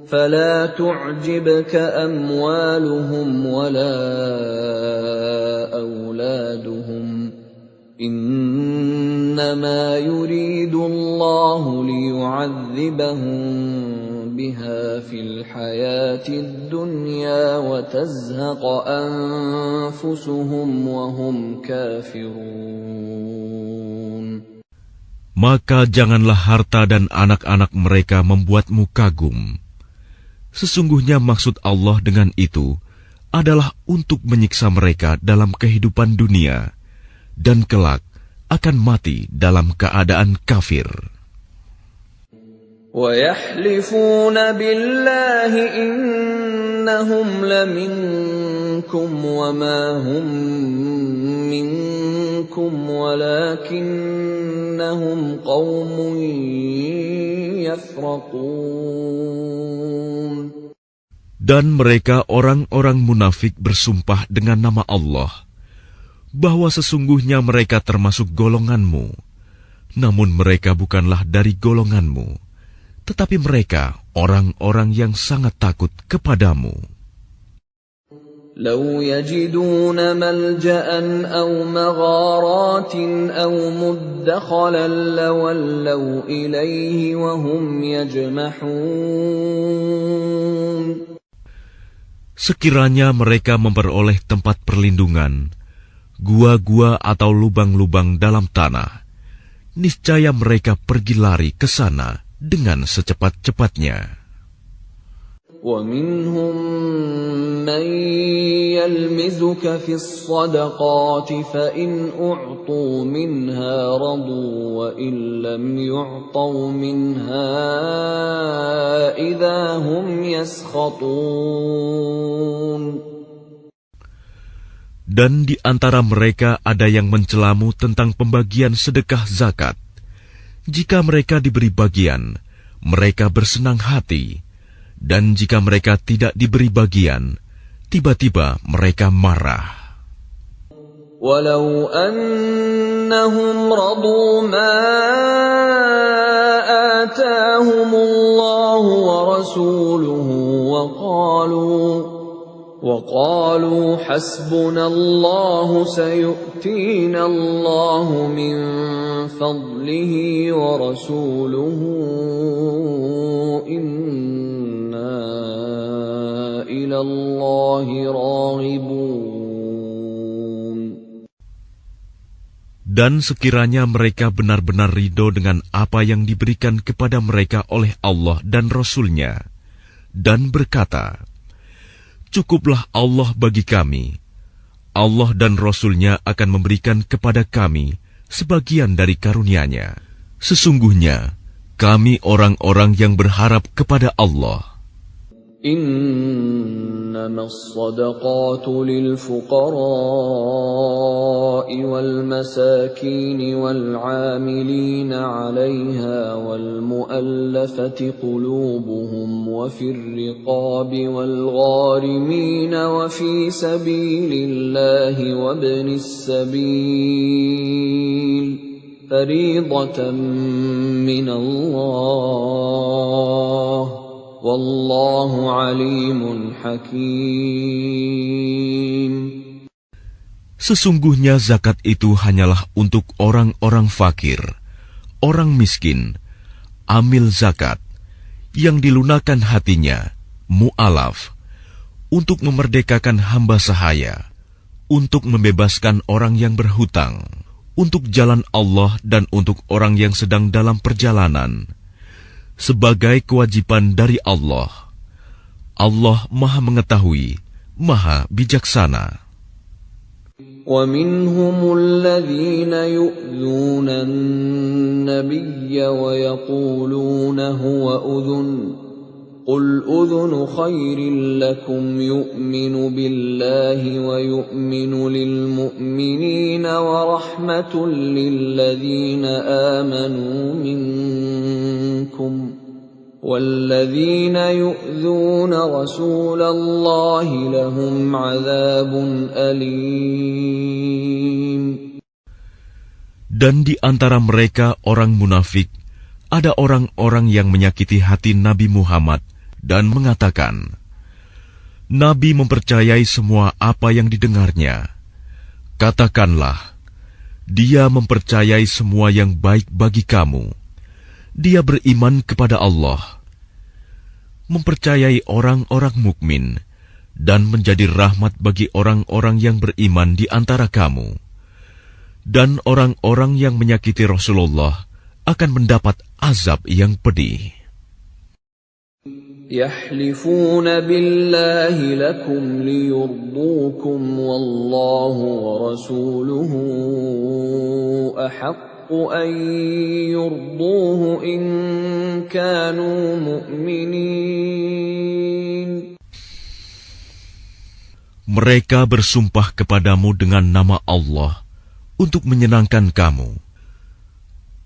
فَلَا تُعْجِبْكَ أَمْوَالُهُمْ وَلَا أَوْلَادُهُمْ إِنَّمَا يُرِيدُ اللَّهُ لِيُعَذِّبَهُم بِهَا فِي الْحَيَاةِ الدُّنْيَا وَتَزْهَقَ أَنفُسُهُمْ وَهُمْ كَافِرُونَ. Maka janganlah harta dan anak-anak mereka membuatmu kagum. Sesungguhnya maksud Allah dengan itu adalah untuk menyiksa mereka dalam kehidupan dunia, dan kelak akan mati dalam keadaan kafir. وَيَحْلِفُونَ بِاللَّهِ إِنَّهُمْ لَمِنكُمْ وَمَا هُمْ مِنكُمْ وَلَكِنَّهُمْ قَوْمٌ يَفْرَقُونَ. Dan mereka orang-orang munafik bersumpah dengan nama Allah bahwa sesungguhnya mereka termasuk golonganmu, namun mereka bukanlah dari golonganmu, tetapi mereka orang-orang yang sangat takut kepadamu. لو يجدون ملجأ أو مغارات أو مدخلا لولوا إليه وهم يجمحون. Sekiranya mereka memperoleh tempat perlindungan, gua-gua atau lubang-lubang dalam tanah, niscaya mereka pergi lari ke sana dengan secepat-cepatnya. وَمِنْهُمْ مَنْ يَلْمِزُكَ فِي الصَّدَقَاتِ فَإِنْ أُعْطُوا مِنْهَا رَضُوا وَإِنْ لَمْ يُعْطَوْا مِنْهَا إِذَا هُمْ يَسْخَطُونَ. Dan di antara mereka ada yang mencelamu tentang pembagian sedekah zakat. Jika mereka diberi bagian, mereka bersenang hati. Dan jika mereka tidak diberi bagian, tiba-tiba mereka marah. Walau annahum radu ma atahumullahu wa rasuluhu wa qalu hasbunallahu sayu'tina Allahu min fadlihi wa rasuluhu Dan sekiranya mereka benar-benar ridho dengan apa yang diberikan kepada mereka oleh Allah dan Rasul-Nya, dan berkata, cukuplah Allah bagi kami. Allah dan Rasul-Nya akan memberikan kepada kami sebagian dari karunia-Nya. Sesungguhnya, kami orang-orang yang berharap kepada Allah. إنما الصدقات للفقراء والمساكين والعاملين عليها والمؤلفة قلوبهم وفي الرقاب والغارمين وفي سبيل الله وابن السبيل فريضة من الله Wallahu alimun hakim. Sesungguhnya zakat itu hanyalah untuk orang-orang fakir, orang miskin, amil zakat, yang dilunakan hatinya, mu'alaf, untuk memerdekakan hamba sahaya, untuk membebaskan orang yang berhutang, untuk jalan Allah dan untuk orang yang sedang dalam perjalanan, sebagai kewajiban dari Allah. Allah Maha Mengetahui, Maha Bijaksana. وَمِنْهُمُ الَّذِينَ يُؤْذُونَ النَّبِيَّ وَيَقُولُونَ هُوَ أُذُنٌ قُلْ أُذُنُ خَيْرٍ لَكُمْ يُؤْمِنُ بِاللَّهِ وَيُؤْمِنُ لِلْمُؤْمِنِينَ وَرَحْمَةٌ لِلَّذِينَ آمَنُوا مِنكُمْ وَالَّذِينَ يُؤْذُونَ رَسُولَ اللَّهِ لَهُمْ عَذَابٌ أَلِيمٌ. Dan di antara mereka orang munafik, ada orang-orang yang menyakiti hati Nabi Muhammad dan mengatakan, Nabi mempercayai semua apa yang didengarnya. Katakanlah, dia mempercayai semua yang baik bagi kamu. Dia beriman kepada Allah, mempercayai orang-orang mukmin, dan menjadi rahmat bagi orang-orang yang beriman di antara kamu. Dan orang-orang yang menyakiti Rasulullah akan mendapat azab yang pedih. يَحْلِفُونَ بِاللَّهِ لَكُمْ لِيُرْضُوكُمْ وَاللَّهُ وَرَسُولُهُ أَحَقُّ أَن يُرْضُوهُ إِن كَانُوا مُؤْمِنِينَ. Mereka bersumpah kepadamu dengan nama Allah untuk menyenangkan kamu.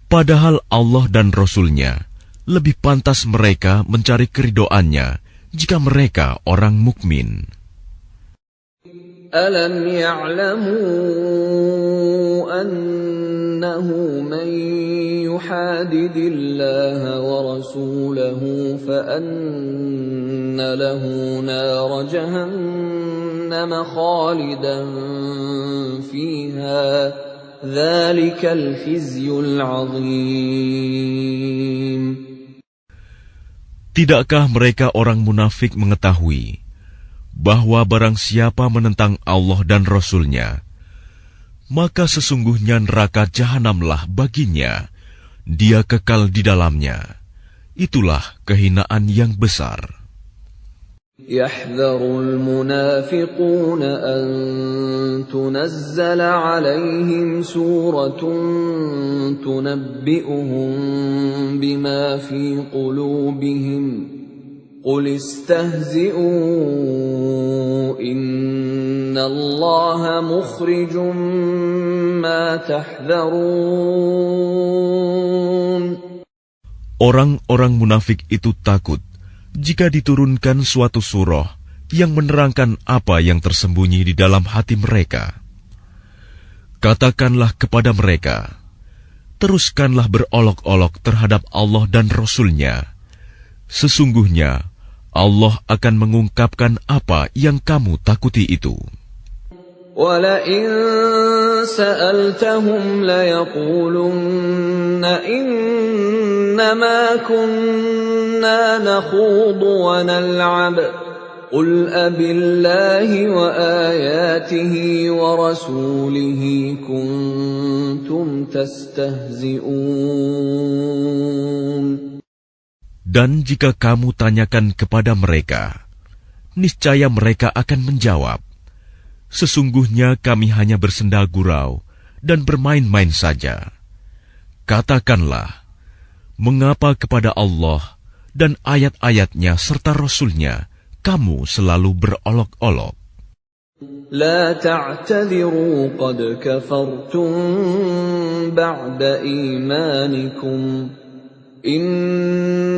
Padahal Allah dan Rasul-Nya lebih pantas mereka mencari keridhoannya jika mereka orang mukmin. Alam ya'lamu annahu man yuhadidillaha wa rasulahu fa anna lahu nar jahannam khalidan fiha dzalikal khizyul 'adzim. Tidakkah mereka orang munafik mengetahui bahwa barang siapa menentang Allah dan Rasul-Nya, maka sesungguhnya neraka jahanamlah baginya, dia kekal di dalamnya. Itulah kehinaan yang besar. يحذر المنافقون أن تنزل عليهم سورة تنبئهم بما في قلوبهم قل استهزئوا إن الله مخرج ما تحذرون. Orang-orang munafik itu takut jika diturunkan suatu surah yang menerangkan apa yang tersembunyi di dalam hati mereka. Katakanlah kepada mereka, teruskanlah berolok-olok terhadap Allah dan Rasul-Nya. Sesungguhnya Allah akan mengungkapkan apa yang kamu takuti itu. وَلَئِن سَأَلْتَهُمْ لَيَقُولُنَّ إِنَّمَا كُنَّا نَخُوضُ وَنَلْعَبُ قُلْ أَبِاللَّهِ وَآيَاتِهِ وَرَسُولِهِ كُنتُمْ تَسْتَهْزِئُونَ. Dan jika kamu tanyakan kepada mereka, niscaya mereka akan menjawab, sesungguhnya kami hanya bersenda gurau dan bermain-main saja. Katakanlah, mengapa kepada Allah dan ayat-ayatnya serta Rasul-Nya kamu selalu berolok-olok? لا تعتذروا قد كفرتم بعد إيمانكم إن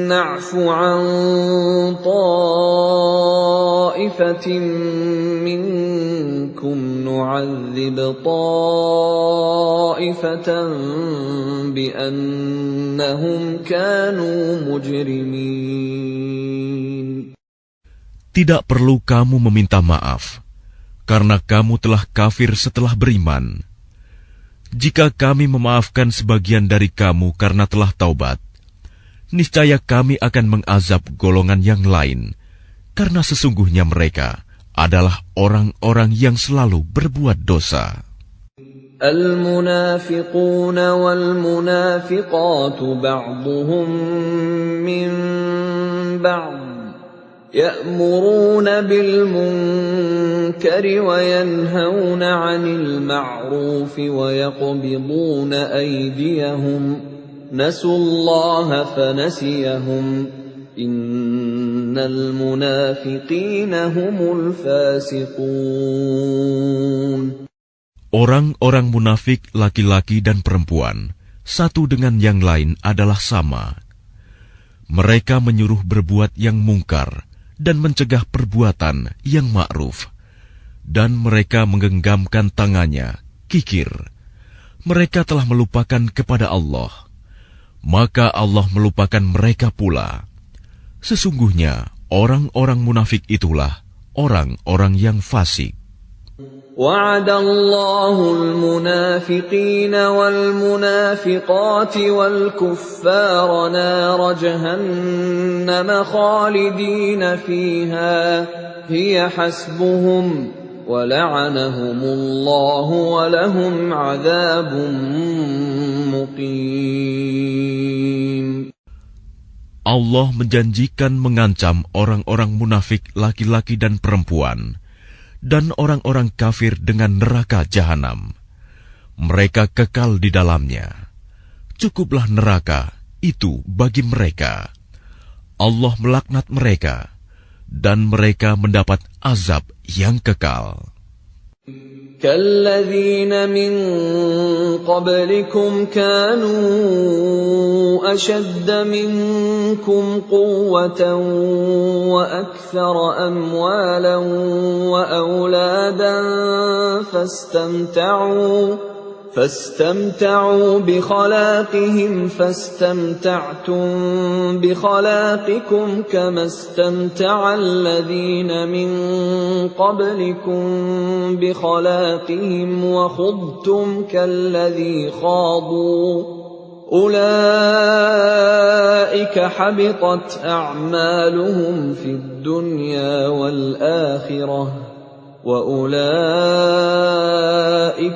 نعف عن طائفة منكم نعذب طائفة بأنهم كانوا مجرمين. Tidak perlu kamu meminta maaf, karena kamu telah kafir setelah beriman. Jika kami memaafkan sebagian dari kamu karena telah taubat, niscaya kami akan mengazab golongan yang lain, karena sesungguhnya mereka adalah orang-orang yang selalu berbuat dosa. المنافقون والمنافقات بعضهم من بعض يأمرون بالمنكر وينهون عن المعروف ويقبضون أيديهم نسوا الله فنسيهم إن المنافقين هم الفاسقون. Orang-orang munafik laki-laki dan perempuan, satu dengan yang lain adalah sama. Mereka menyuruh berbuat yang mungkar dan mencegah perbuatan yang ma'ruf. Dan mereka menggenggamkan tangannya, kikir. Mereka telah melupakan kepada Allah. Maka Allah melupakan mereka pula. Sesungguhnya orang-orang munafik itulah orang-orang yang fasik. وعد الله المنافقين والمنافقات والكفار نار جهنم خالدين فيها هي حسبهم ولعنهم الله ولهم عذاب مقيم. Allah menjanjikan mengancam orang-orang munafik laki-laki dan perempuan dan orang-orang kafir dengan neraka jahanam. Mereka kekal di dalamnya. Cukuplah neraka itu bagi mereka. Allah melaknat mereka, dan mereka mendapat azab yang kekal. كالذين من قبلكم كانوا أشد منكم قوة وأكثر أموالا وأولادا فاستمتعوا بخلاقهم فاستمتعتم بخلاقكم كما استمتع الذين من قبلكم بخلاقهم وخضتم كالذي خاضوا أولئك حبطت أعمالهم في الدنيا والآخرة وَأُولَئِكَ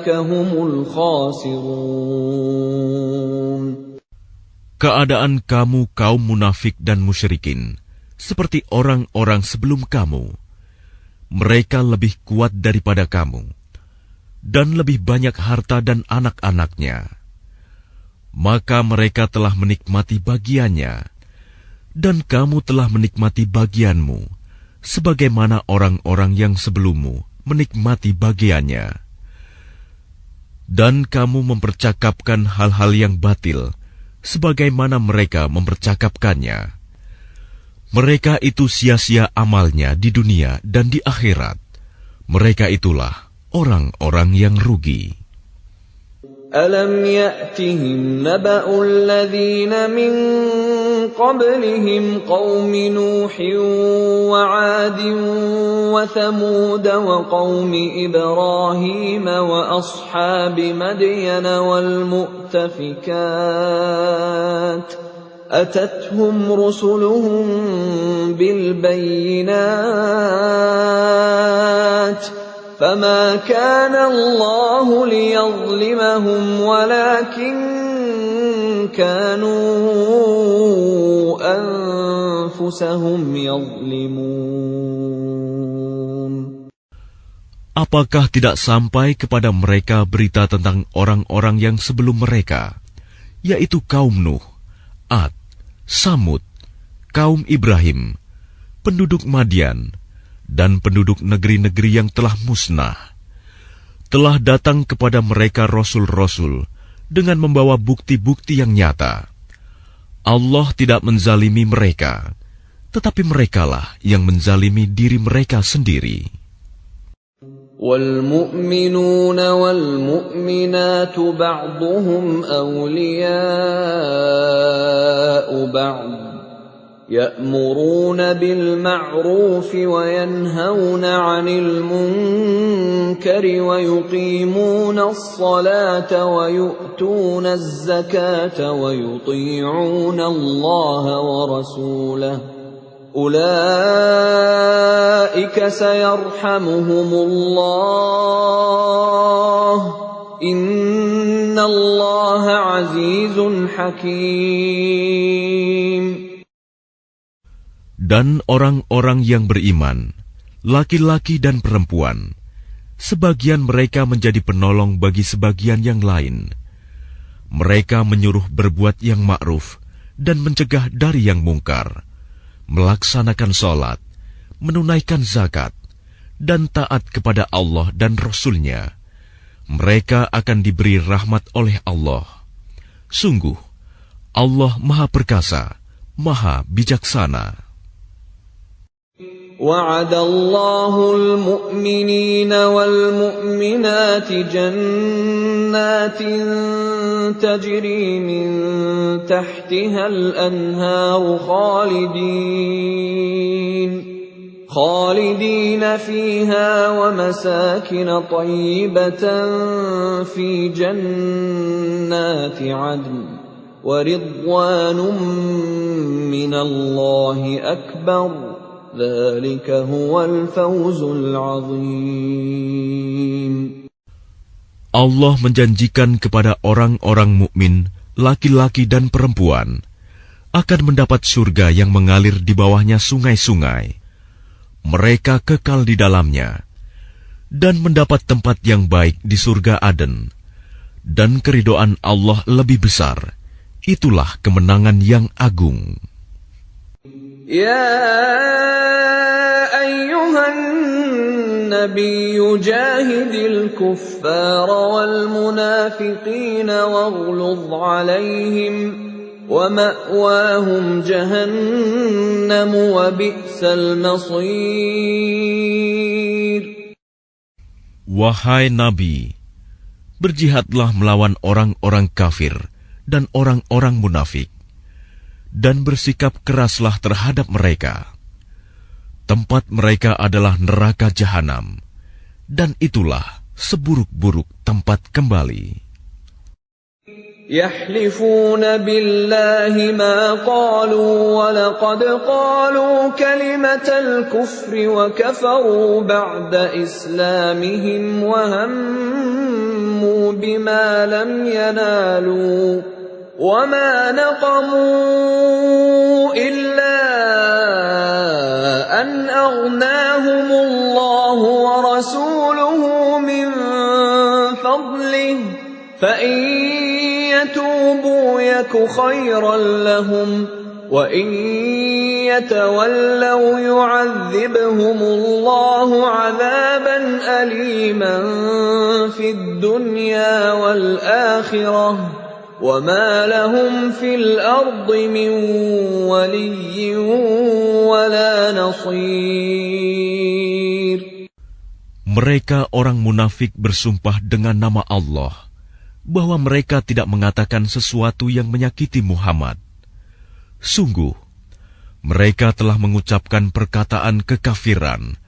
هُمُ الْخَاسِرُونَ. Keadaan kamu kaum munafik dan musyrikin seperti orang-orang sebelum kamu. Mereka lebih kuat daripada kamu dan lebih banyak harta dan anak-anaknya. Maka mereka telah menikmati bagiannya dan kamu telah menikmati bagianmu, sebagaimana orang-orang yang sebelummu menikmati bagiannya. Dan kamu mempercakapkan hal-hal yang batil, sebagaimana mereka mempercakapkannya. Mereka itu sia-sia amalnya di dunia dan di akhirat. Mereka itulah orang-orang yang rugi. أَلَمْ يَأْتِهِمْ نَبَأُ الَّذِينَ مِنْ قَبْلِهِمْ قَوْمِ نُوحٍ وَعَادٍ وَثَمُودَ وَقَوْمِ إِبْرَاهِيمَ وَأَصْحَابِ مَدْيَنَ وَالْمُؤْتَفِكَاتِ أَتَتْهُمْ رُسُلُهُم بِالْبَيِّنَاتِ فما كان الله ليظلمهم ولكن كانوا أنفسهم يظلمون. Apakah tidak sampai kepada mereka berita tentang orang-orang yang sebelum mereka, yaitu kaum Nuh, Ad, Samud, kaum Ibrahim, penduduk Madian, dan penduduk negeri-negeri yang telah musnah? Telah datang kepada mereka rasul-rasul dengan membawa bukti-bukti yang nyata. Allah tidak menzalimi mereka, tetapi merekalah yang menzalimi diri mereka sendiri. وَالْمُؤْمِنُونَ وَالْمُؤْمِنَاتُ بَعْضُهُمْ أَوْلِيَاءُ بَعْضٍ يَأْمُرُونَ بِالْمَعْرُوفِ وَيَنْهَوْنَ عَنِ الْمُنكَرِ وَيُقِيمُونَ الصَّلَاةَ وَيُؤْتُونَ الزَّكَاةَ وَيُطِيعُونَ اللَّهَ وَرَسُولَهُ أُولَئِكَ سَيَرْحَمُهُمُ اللَّهُ إِنَّ اللَّهَ عَزِيزٌ حَكِيمٌ. Dan orang-orang yang beriman, laki-laki dan perempuan, sebagian mereka menjadi penolong bagi sebagian yang lain. Mereka menyuruh berbuat yang ma'ruf dan mencegah dari yang mungkar, melaksanakan sholat, menunaikan zakat, dan taat kepada Allah dan Rasul-Nya. Mereka akan diberi rahmat oleh Allah. Sungguh, Allah Maha Perkasa, Maha Bijaksana. وعد الله المؤمنين والمؤمنات جنات تجري من تحتها الأنهار خالدين فيها ومساكن طيبة في جنات عدن ورضوان من الله أكبر ذلك هو الفوز العظيم. Allah menjanjikan kepada orang-orang mukmin, laki-laki dan perempuan, akan mendapat surga yang mengalir di bawahnya sungai-sungai. Mereka kekal di dalamnya, dan mendapat tempat yang baik di surga Aden. Dan keridhaan Allah lebih besar. Itulah kemenangan yang agung. يا أيها النبي جاهد الكفار والمنافقين واغلظ عليهم ومأواهم جهنم وبئس المصير. Wahai Nabi, berjihadlah melawan orang-orang kafir dan orang-orang munafik, dan bersikap keraslah terhadap mereka. Tempat mereka adalah neraka jahanam, dan itulah seburuk-buruk tempat kembali. يحلفون بالله ما قالوا ولقد قالوا كلمة الكفر وكفروا بعد إسلامهم وهموا بما لم ينالوا وما نقموا إلا أن أغناهم الله ورسوله من فضله فإن يتوبوا يك خيرا لهم وإن يتولوا يعذبهم الله عذابا أليما في الدنيا والآخرة وما لهم في الأرض من ولي ولا نصير. Mereka orang munafik bersumpah dengan nama Allah bahwa mereka tidak mengatakan sesuatu yang menyakiti Muhammad. Sungguh, mereka telah mengucapkan perkataan kekafiran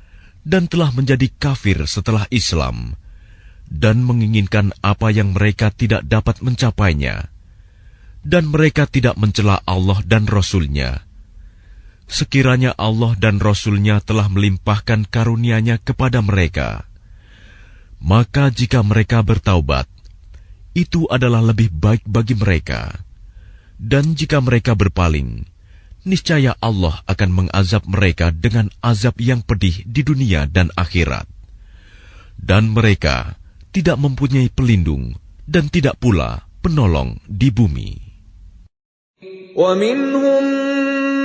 dan telah menjadi kafir setelah Islam, dan menginginkan apa yang mereka tidak dapat mencapainya, dan mereka tidak mencela Allah dan Rasul-Nya. Sekiranya Allah dan Rasul-Nya telah melimpahkan karunia-Nya kepada mereka, maka jika mereka bertaubat, itu adalah lebih baik bagi mereka. Dan jika mereka berpaling, niscaya Allah akan mengazab mereka dengan azab yang pedih di dunia dan akhirat. dan mereka tidak mempunyai pelindung dan tidak pula penolong di bumi. وَمِنْهُمْ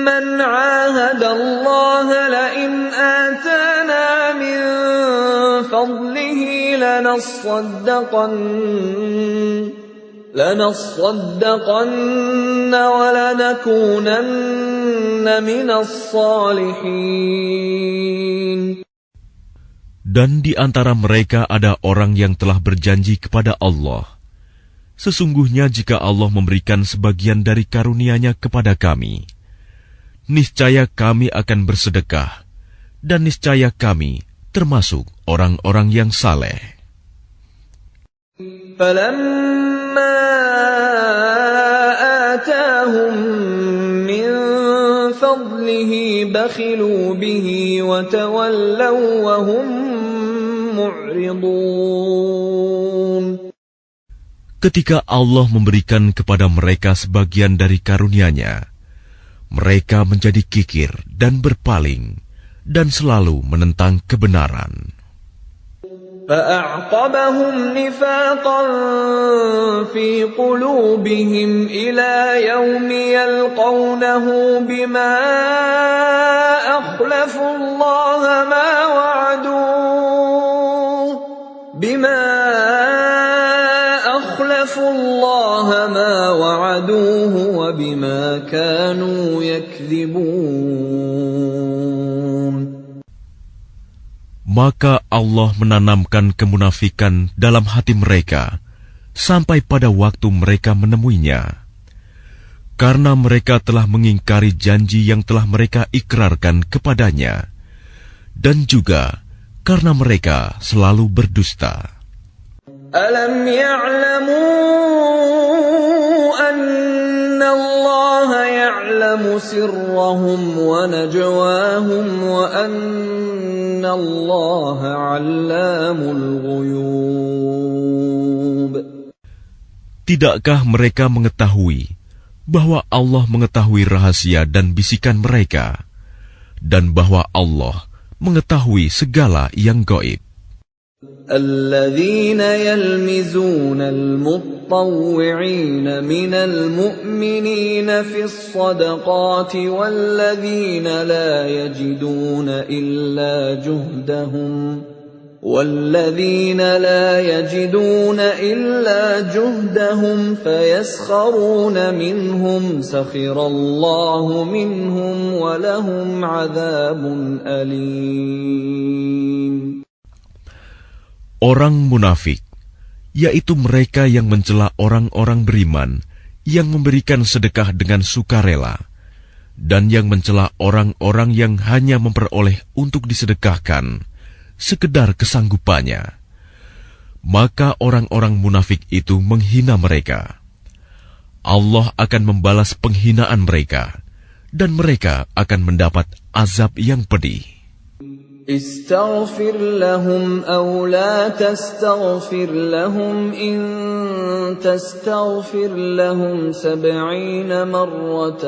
مَنْ عَاهَدَ اللَّهَ لَئِنْ آتَانَا مِنْ فَضْلِهِ لَنَصَّدَّقَنَّ وَلَنَكُونَنَّ مِنَ الصَّالِحِينَ. Dan di antara mereka ada orang yang telah berjanji kepada Allah, sesungguhnya jika Allah memberikan sebagian dari karunia-Nya kepada kami, niscaya kami akan bersedekah, dan niscaya kami termasuk orang-orang yang saleh. فَلَمَّا آتَاهُم مِّن فَضْلِهِ بَخِلُوا بِهِ وَتَوَلَّوْا وَهُم مُّعْرِضُونَ. Ketika Allah memberikan kepada mereka sebagian dari karunia-Nya, mereka menjadi kikir dan berpaling, dan selalu menentang kebenaran. فَأَعْقَبَهُمْ نِفَاقًا فِي قُلُوبِهِمْ إِلَى يَوْمِ يَلْقَوْنَهُ بِمَا أَخْلَفُوا اللَّهَ مَا وَعَدُوهُ وَبِمَا كَانُوا يَكْذِبُونَ. Maka Allah menanamkan kemunafikan dalam hati mereka sampai pada waktu mereka menemuinya, karena mereka telah mengingkari janji yang telah mereka ikrarkan kepadanya, dan juga karena mereka selalu berdusta. Alam ya'lamu anna Allah ya'lamu sirrahum wa najwahum wa anna Allah 'allamul ghuyub. Tidakkah mereka mengetahui bahwa Allah mengetahui rahasia dan bisikan mereka, dan bahwa Allah mengetahui segala yang gaib? الذين يلمزون المطوعين من المؤمنين في الصدقات والذين لا يجدون إلا جهدهم فيسخرون منهم سخر الله منهم ولهم عذاب أليم. Orang munafik, yaitu mereka yang mencela orang-orang beriman yang memberikan sedekah dengan sukarela, dan yang mencela orang-orang yang hanya memperoleh untuk disedekahkan sekedar kesanggupannya. Maka orang-orang munafik itu menghina mereka. Allah akan membalas penghinaan mereka, dan mereka akan mendapat azab yang pedih. استغفر لهم أو لا تستغفر لهم إن تستغفر لهم 70 مرة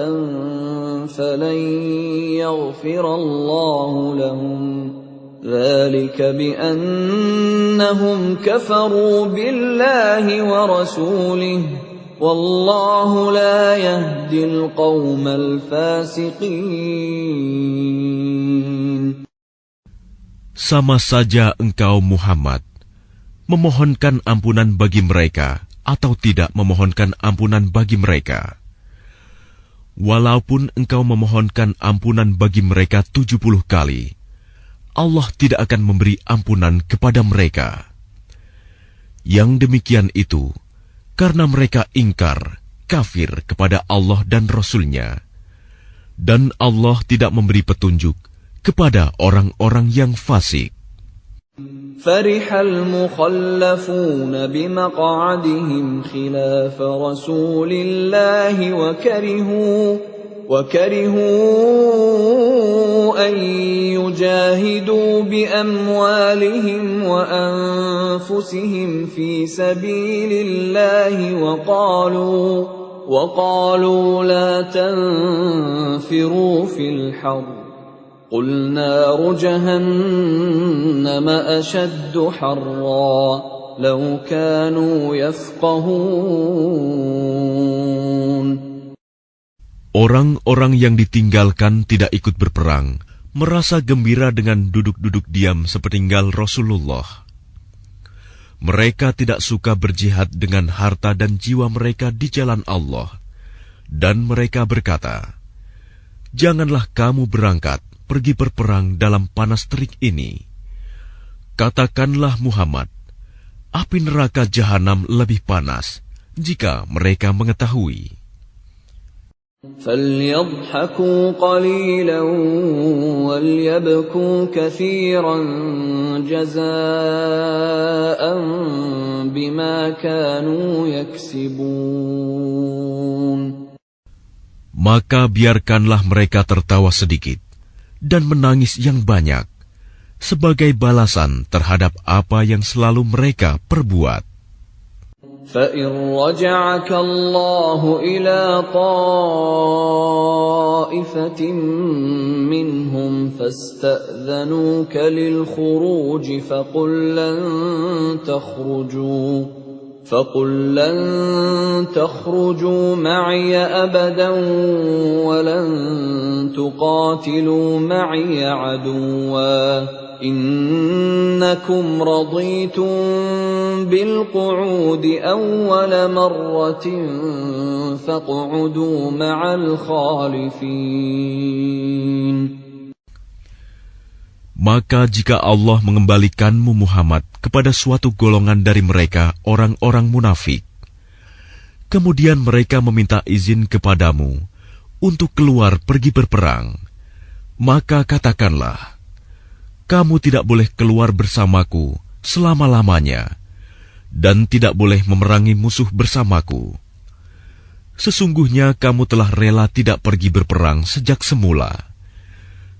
فلن يغفر الله لهم ذلك بأنهم كفروا بالله ورسوله والله لا يهدي القوم الفاسقين. Sama saja engkau Muhammad memohonkan ampunan bagi mereka atau tidak memohonkan ampunan bagi mereka. Walaupun engkau memohonkan ampunan bagi mereka 70 kali, Allah tidak akan memberi ampunan kepada mereka. Yang demikian itu karena mereka ingkar, kafir kepada Allah dan Rasul-Nya, dan Allah tidak memberi petunjuk kepada orang-orang yang fasik. فرح المخلفون بمقعدهم خلاف رسول الله وكرهوا أن يجاهدوا بأموالهم وأنفسهم في سبيل الله وقالوا لا تنفروا في الحر قل نار جهنم أشد حرا لو كانوا يفقهون. Orang-orang yang ditinggalkan tidak ikut berperang, merasa gembira dengan duduk-duduk diam sepeninggal Rasulullah. Mereka tidak suka berjihad dengan harta dan jiwa mereka di jalan Allah. Dan mereka berkata, "Janganlah kamu berangkat pergi berperang dalam panas terik ini." Katakanlah Muhammad, api neraka jahanam lebih panas jika mereka mengetahui. فَلْيَضْحَكُوا قَلِيلًا وَلْيَبْكُوا كَثِيرًا جَزَاءً بِمَا كَانُوا يَكْسِبُونَ. Maka biarkanlah mereka tertawa sedikit dan menangis yang banyak sebagai balasan terhadap apa yang selalu mereka perbuat. فَإِنْ رَجَعَكَ اللَّهُ إِلَى طَائِفَةٍ مِّنْهُمْ فَاسْتَأْذَنُوكَ لِلْخُرُوجِ فَقُلْ لَنْ تَخْرُجُوا مَعِيَ أَبَدًا وَلَنْ تُقَاتِلُوا مَعِيَ عَدُوًّا إِنَّكُمْ رَضِيتُمْ بِالْقُعُودِ أَوَّلَ مَرَّةٍ فَاقْعُدُوا مَعَ الْخَالِفِينَ. Maka jika Allah mengembalikanmu Muhammad kepada suatu golongan dari mereka, orang-orang munafik, kemudian mereka meminta izin kepadamu untuk keluar pergi berperang, maka katakanlah, kamu tidak boleh keluar bersamaku selama-lamanya, dan tidak boleh memerangi musuh bersamaku. Sesungguhnya kamu telah rela tidak pergi berperang sejak semula.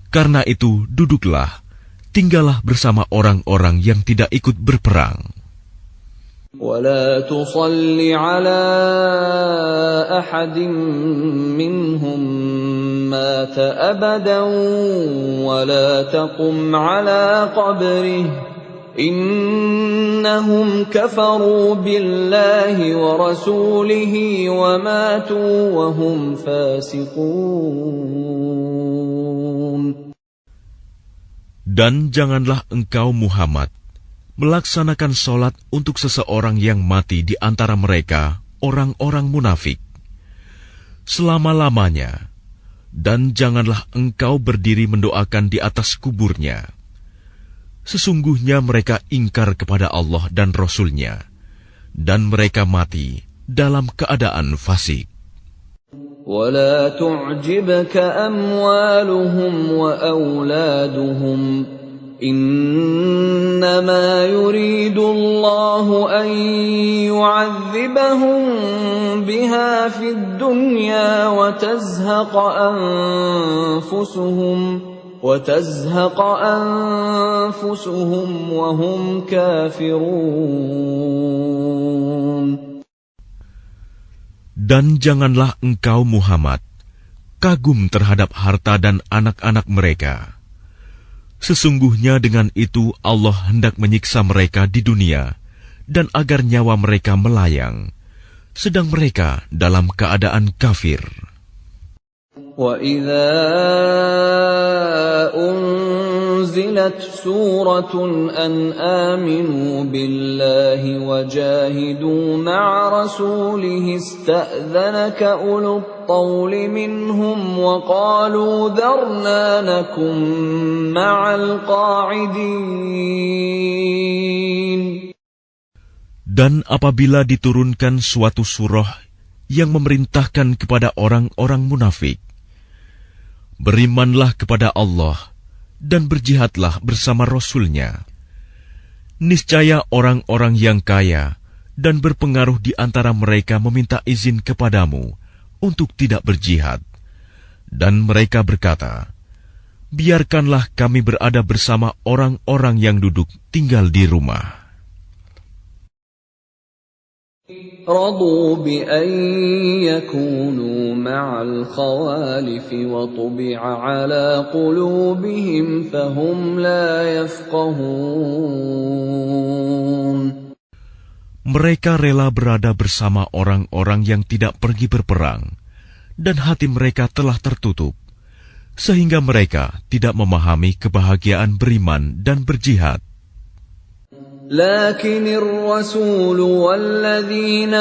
Karena itu, duduklah, tinggallah bersama orang-orang yang tidak ikut berperang. وَلَا تُصَلِّ عَلَى أَحَدٍ مِّنْهُمْ مَاتَ أَبَدًا وَلَا تَقُمْ عَلَى قَبْرِهِ إِنَّهُمْ كَفَرُوا بِاللَّهِ وَرَسُولِهِ وَمَاتُوا وَهُمْ فَاسِقُونَ. Dan janganlah engkau Muhammad melaksanakan sholat untuk seseorang yang mati di antara mereka, orang-orang munafik, selama-lamanya, dan janganlah engkau berdiri mendoakan di atas kuburnya. Sesungguhnya mereka ingkar kepada Allah dan Rasul-Nya, dan mereka mati dalam keadaan fasik. وَلَا تُعْجِبْكَ أَمْوَالُهُمْ وَأَوْلَادُهُمْ إِنَّمَا يُرِيدُ اللَّهُ أَن يُعَذِّبَهُم بِهَا فِي الدُّنْيَا وَتَزْهَقَ أَنفُسُهُمْ وَهُمْ كَافِرُونَ. Dan janganlah engkau Muhammad kagum terhadap harta dan anak-anak mereka. Sesungguhnya dengan itu Allah hendak menyiksa mereka di dunia dan agar nyawa mereka melayang, sedang mereka dalam keadaan kafir. وَإِذَا أُنْزِلَتْ سُورَةٌ أَنْ آمِنُوا بِاللَّهِ وَجَاهِدُوا مَعَ رَسُولِهِ اسْتَأْذَنَكَ أُولُو الطَّوْلِ مِنْهُمْ وَقَالُوا ذَرْنَا نَكُنْ مَعَ الْقَاعِدِينَ. Dan apabila diturunkan suatu surah yang memerintahkan kepada orang-orang munafik, berimanlah kepada Allah dan berjihadlah bersama Rasul-Nya. Niscaya orang-orang yang kaya dan berpengaruh di antara mereka meminta izin kepadamu untuk tidak berjihad. Dan mereka berkata, biarkanlah kami berada bersama orang-orang yang duduk tinggal di rumah. رضوا بأن يكونوا مع الخوالف وطبع على قلوبهم فهم لا يفقهون. Mereka rela berada bersama orang-orang yang tidak pergi berperang, dan hati mereka telah tertutup, sehingga mereka tidak memahami kebahagiaan beriman dan berjihad. لكن الرسول والذين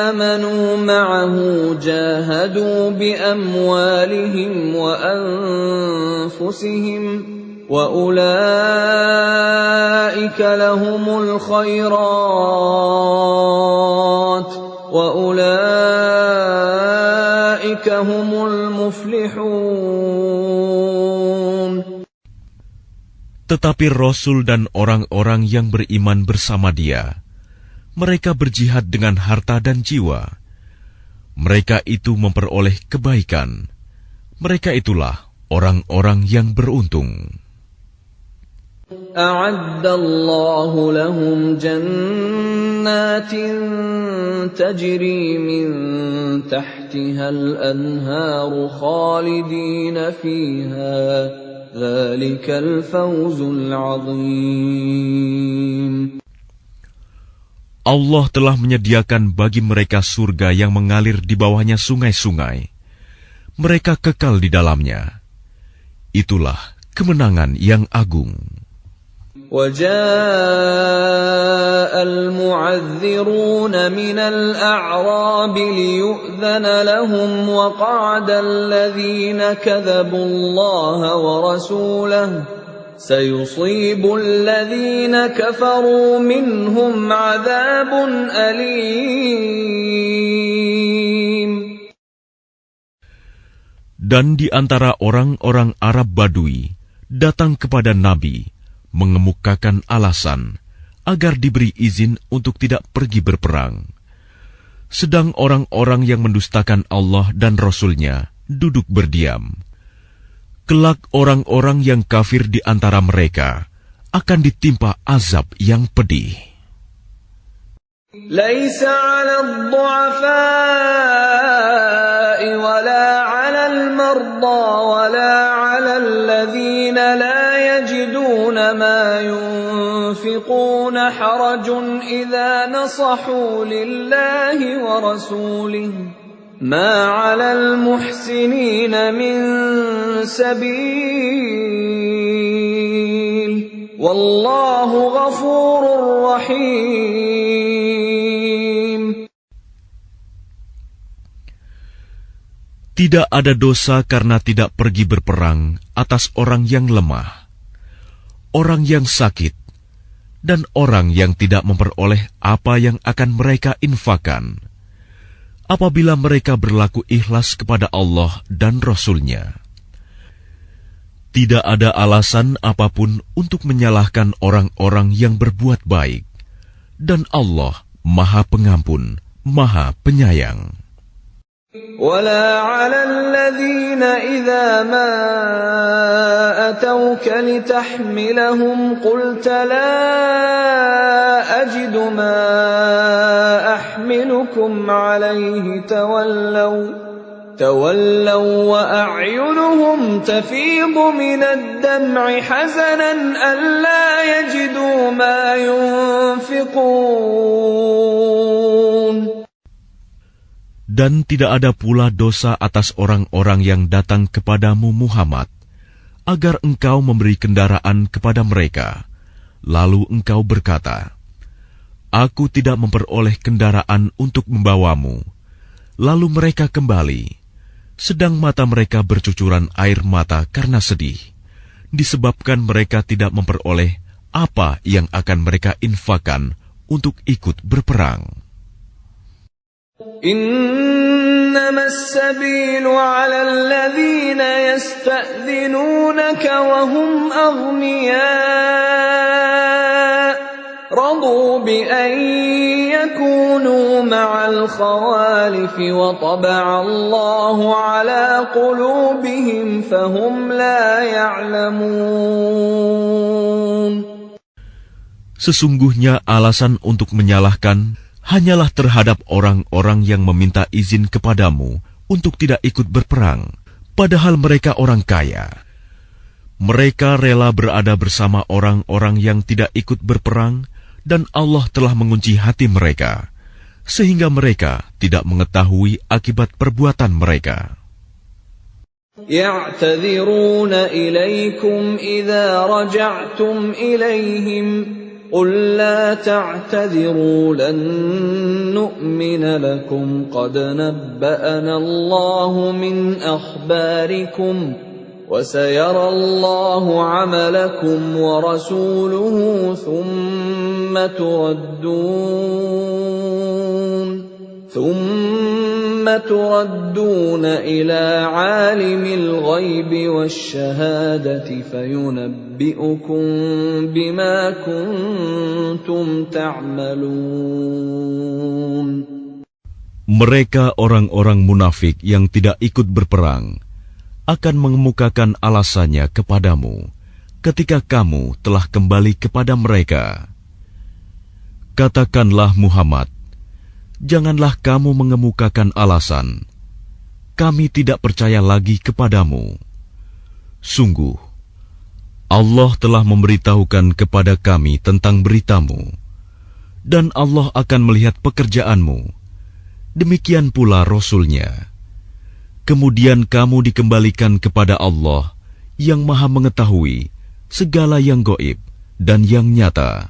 آمنوا معه جاهدوا بأموالهم وأنفسهم وأولئك لهم الخيرات وأولئك هم المفلحون. Tetapi Rasul dan orang-orang yang beriman bersama dia, mereka berjihad dengan harta dan jiwa. Mereka itu memperoleh kebaikan. Mereka itulah orang-orang yang beruntung. أعد الله لهم جنات تجري من تحتها الأنهار خالدين فيها ذلك الفوز العظيم. Allah telah menyediakan bagi mereka surga yang mengalir di bawahnya sungai-sungai. Mereka kekal di dalamnya. Itulah kemenangan yang agung. وَجَاءَ الْمُعَذِّرُونَ مِنَ الْأَعْرَابِ لِيُؤْذَنَ لَهُمْ وَقَعَدَ الَّذِينَ كَذَبُوا اللَّهَ وَرَسُولَهُ سَيُصِيبُ الَّذِينَ كَفَرُوا مِنْهُمْ عَذَابٌ أَلِيمٌ. Dan di antara orang-orang Arab Badui datang kepada Nabi mengemukakan alasan agar diberi izin untuk tidak pergi berperang. Sedang orang-orang yang mendustakan Allah dan Rasul-Nya duduk berdiam. Kelak orang-orang yang kafir di antara mereka akan ditimpa azab yang pedih. ليس على الضعفاء ولا على المرضى ولا على الذين لا يجدون ما ينفقون حرج إذا نصحوا لله ورسوله ما على المحسنين من سبيل والله غفور رحيم. Tidak ada dosa karena tidak pergi berperang atas orang yang lemah, orang yang sakit, dan orang yang tidak memperoleh apa yang akan mereka infakkan, apabila mereka berlaku ikhlas kepada Allah dan Rasul-Nya. Tidak ada alasan apapun untuk menyalahkan orang-orang yang berbuat baik, dan Allah Maha Pengampun, Maha Penyayang. ولا على الذين إذا ما أتوك لتحملهم قلت لا أجد ما أحملكم عليه تولوا وأعينهم تفيض من الدمع حزنا ألا يجدوا ما ينفقون. Dan tidak ada pula dosa atas orang-orang yang datang kepadamu Muhammad, agar engkau memberi kendaraan kepada mereka. Lalu engkau berkata, Aku tidak memperoleh kendaraan untuk membawamu. Lalu mereka kembali, sedang mata mereka bercucuran air mata karena sedih, disebabkan mereka tidak memperoleh apa yang akan mereka infakkan untuk ikut berperang. إنما السبيل على الذين يستأذنونك وهم أغنياء رضوا بأن يكونوا مع الخوالف وطبع الله على قلوبهم فهم لا يعلمون. Sesungguhnya alasan untuk menyalahkan hanyalah terhadap orang-orang yang meminta izin kepadamu untuk tidak ikut berperang, padahal mereka orang kaya. Mereka rela berada bersama orang-orang yang tidak ikut berperang, dan Allah telah mengunci hati mereka, sehingga mereka tidak mengetahui akibat perbuatan mereka. يَعْتَذِرُونَ إِلَيْكُمْ إِذَا رَجَعْتُمْ إِلَيْهِمْ قُل لَّا تَعْتَذِرُوا لَن نُّؤْمِنَ لَكُمْ قَدْ نَبَّأَنَا اللَّهُ مِنْ أَخْبَارِكُمْ وَسَيَرَى اللَّهُ عَمَلَكُمْ وَرَسُولُهُ ثُمَّ تُرَدُّونَ إِلَى عَالِمِ الْغَيْبِ وَالشَّهَادَةِ فَيُنَبِّئُكُم بِمَا كُنتُمْ تَعْمَلُونَ. Mereka orang-orang munafik yang tidak ikut berperang akan mengemukakan alasannya kepadamu ketika kamu telah kembali kepada mereka. Katakanlah Muhammad, janganlah kamu mengemukakan alasan, kami tidak percaya lagi kepadamu. Sungguh, Allah telah memberitahukan kepada kami tentang beritamu, dan Allah akan melihat pekerjaanmu. Demikian pula Rasul-Nya. Kemudian kamu dikembalikan kepada Allah yang Maha Mengetahui segala yang gaib dan yang nyata.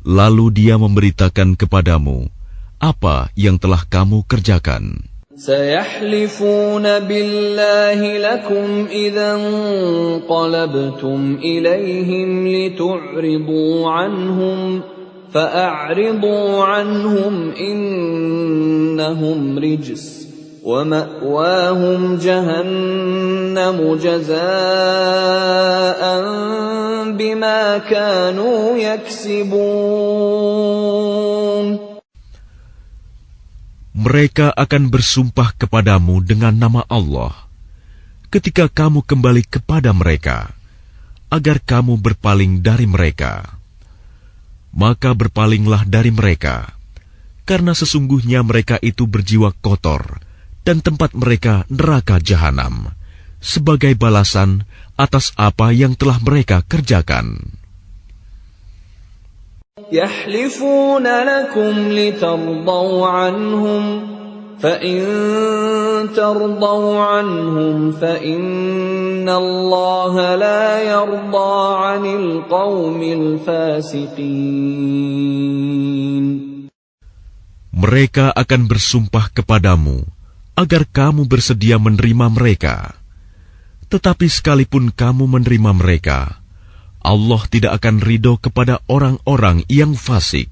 Lalu Dia memberitakan kepadamu apa yang telah kamu kerjakan. سَيَحْلِفُونَ بِاللَّهِ لَكُمْ إِذَا انقَلَبْتُمْ إِلَيْهِمْ لِتُعْرِضُوا عَنْهُمْ فَأَعْرِضُوا عَنْهُمْ إِنَّهُمْ رِجْسٌ وَمَأْوَاهُمْ جَهَنَّمُ جَزَاءً بِمَا كَانُوا يَكْسِبُونَ. Mereka akan bersumpah kepadamu dengan nama Allah ketika kamu kembali kepada mereka, agar kamu berpaling dari mereka. Maka berpalinglah dari mereka, karena sesungguhnya mereka itu berjiwa kotor, dan tempat mereka neraka jahanam, sebagai balasan atas apa yang telah mereka kerjakan. يَحْلِفُونَ لَكُمْ لِتَرْضَوْا عَنْهُمْ فَإِن تَرْضَوْا عَنْهُمْ فَإِنَّ اللَّهَ لَا يَرْضَىٰ عَنِ الْقَوْمِ الْفَاسِقِينَ. Mereka akan bersumpah kepadamu agar kamu bersedia menerima mereka. Tetapi sekalipun kamu menerima mereka, Allah tidak akan ridho kepada orang-orang yang fasik.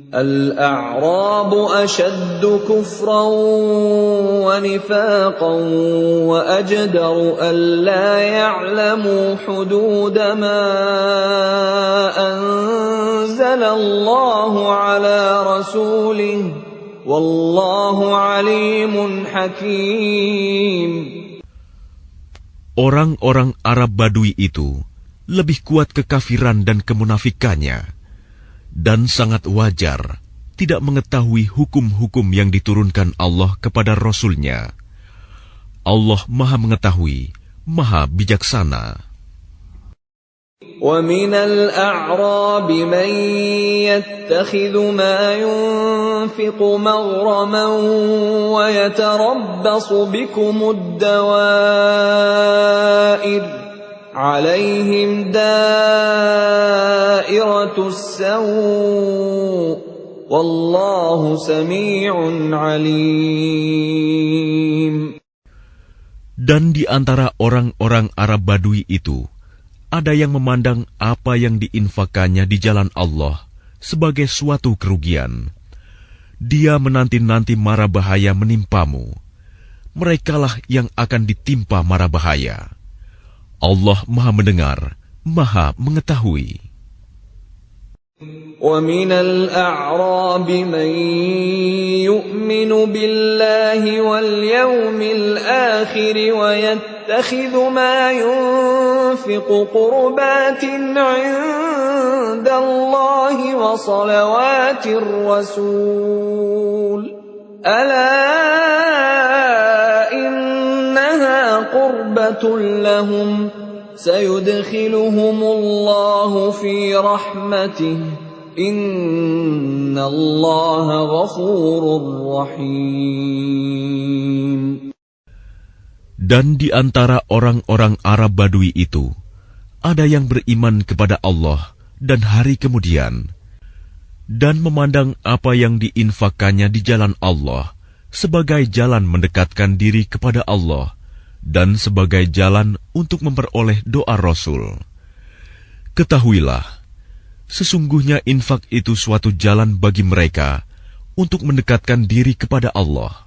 الْأَعْرَابُ أَشَدُّ كُفْرًا وَنِفَاقًا وَأَجْدَرُ أَلَّا يَعْلَمُوا حُدُودَ مَا أَنزَلَ اللَّهُ عَلَى رَسُولِهِ وَاللَّهُ عَلِيمٌ حَكِيمٌ. Orang-orang Arab Badui itu lebih kuat kekafiran dan kemunafikannya, dan sangat wajar tidak mengetahui hukum-hukum yang diturunkan Allah kepada Rasul-Nya. Allah Maha Mengetahui, Maha Bijaksana. وَمِنَ الْأَعْرَابِ مَن يَتَّخِذُ مَا يُنفِقُ مَغْرَمًا وَيَتَرَبَّصُ بِكُمُ الدَّوَائِرَ عَلَيْهِمْ دَائِرَةُ السَّوْءِ وَاللَّهُ سَمِيعٌ عَلِيمٌ. Dan di antara orang-orang Arab Badui itu, ada yang memandang apa yang diinfakannya di jalan Allah sebagai suatu kerugian. Dia menanti-nanti mara bahaya menimpamu. Merekalah yang akan ditimpa mara bahaya. Allah Maha Mendengar, Maha Mengetahui. وَمِنَ الْأَعْرَابِ مَن يُؤْمِنُ بِاللَّهِ وَالْيَوْمِ الْآخِرِ وَيَتَّخِذُ يتخذ ما ينفق قربات عند الله وصلوات الرسول ألا إنها قربة لهم سيدخلهم الله في رحمته إن الله غفور رحيم. Dan di antara orang-orang Arab Badui itu, ada yang beriman kepada Allah dan hari kemudian, dan memandang apa yang diinfakkannya di jalan Allah sebagai jalan mendekatkan diri kepada Allah dan sebagai jalan untuk memperoleh doa Rasul. Ketahuilah, sesungguhnya infak itu suatu jalan bagi mereka untuk mendekatkan diri kepada Allah.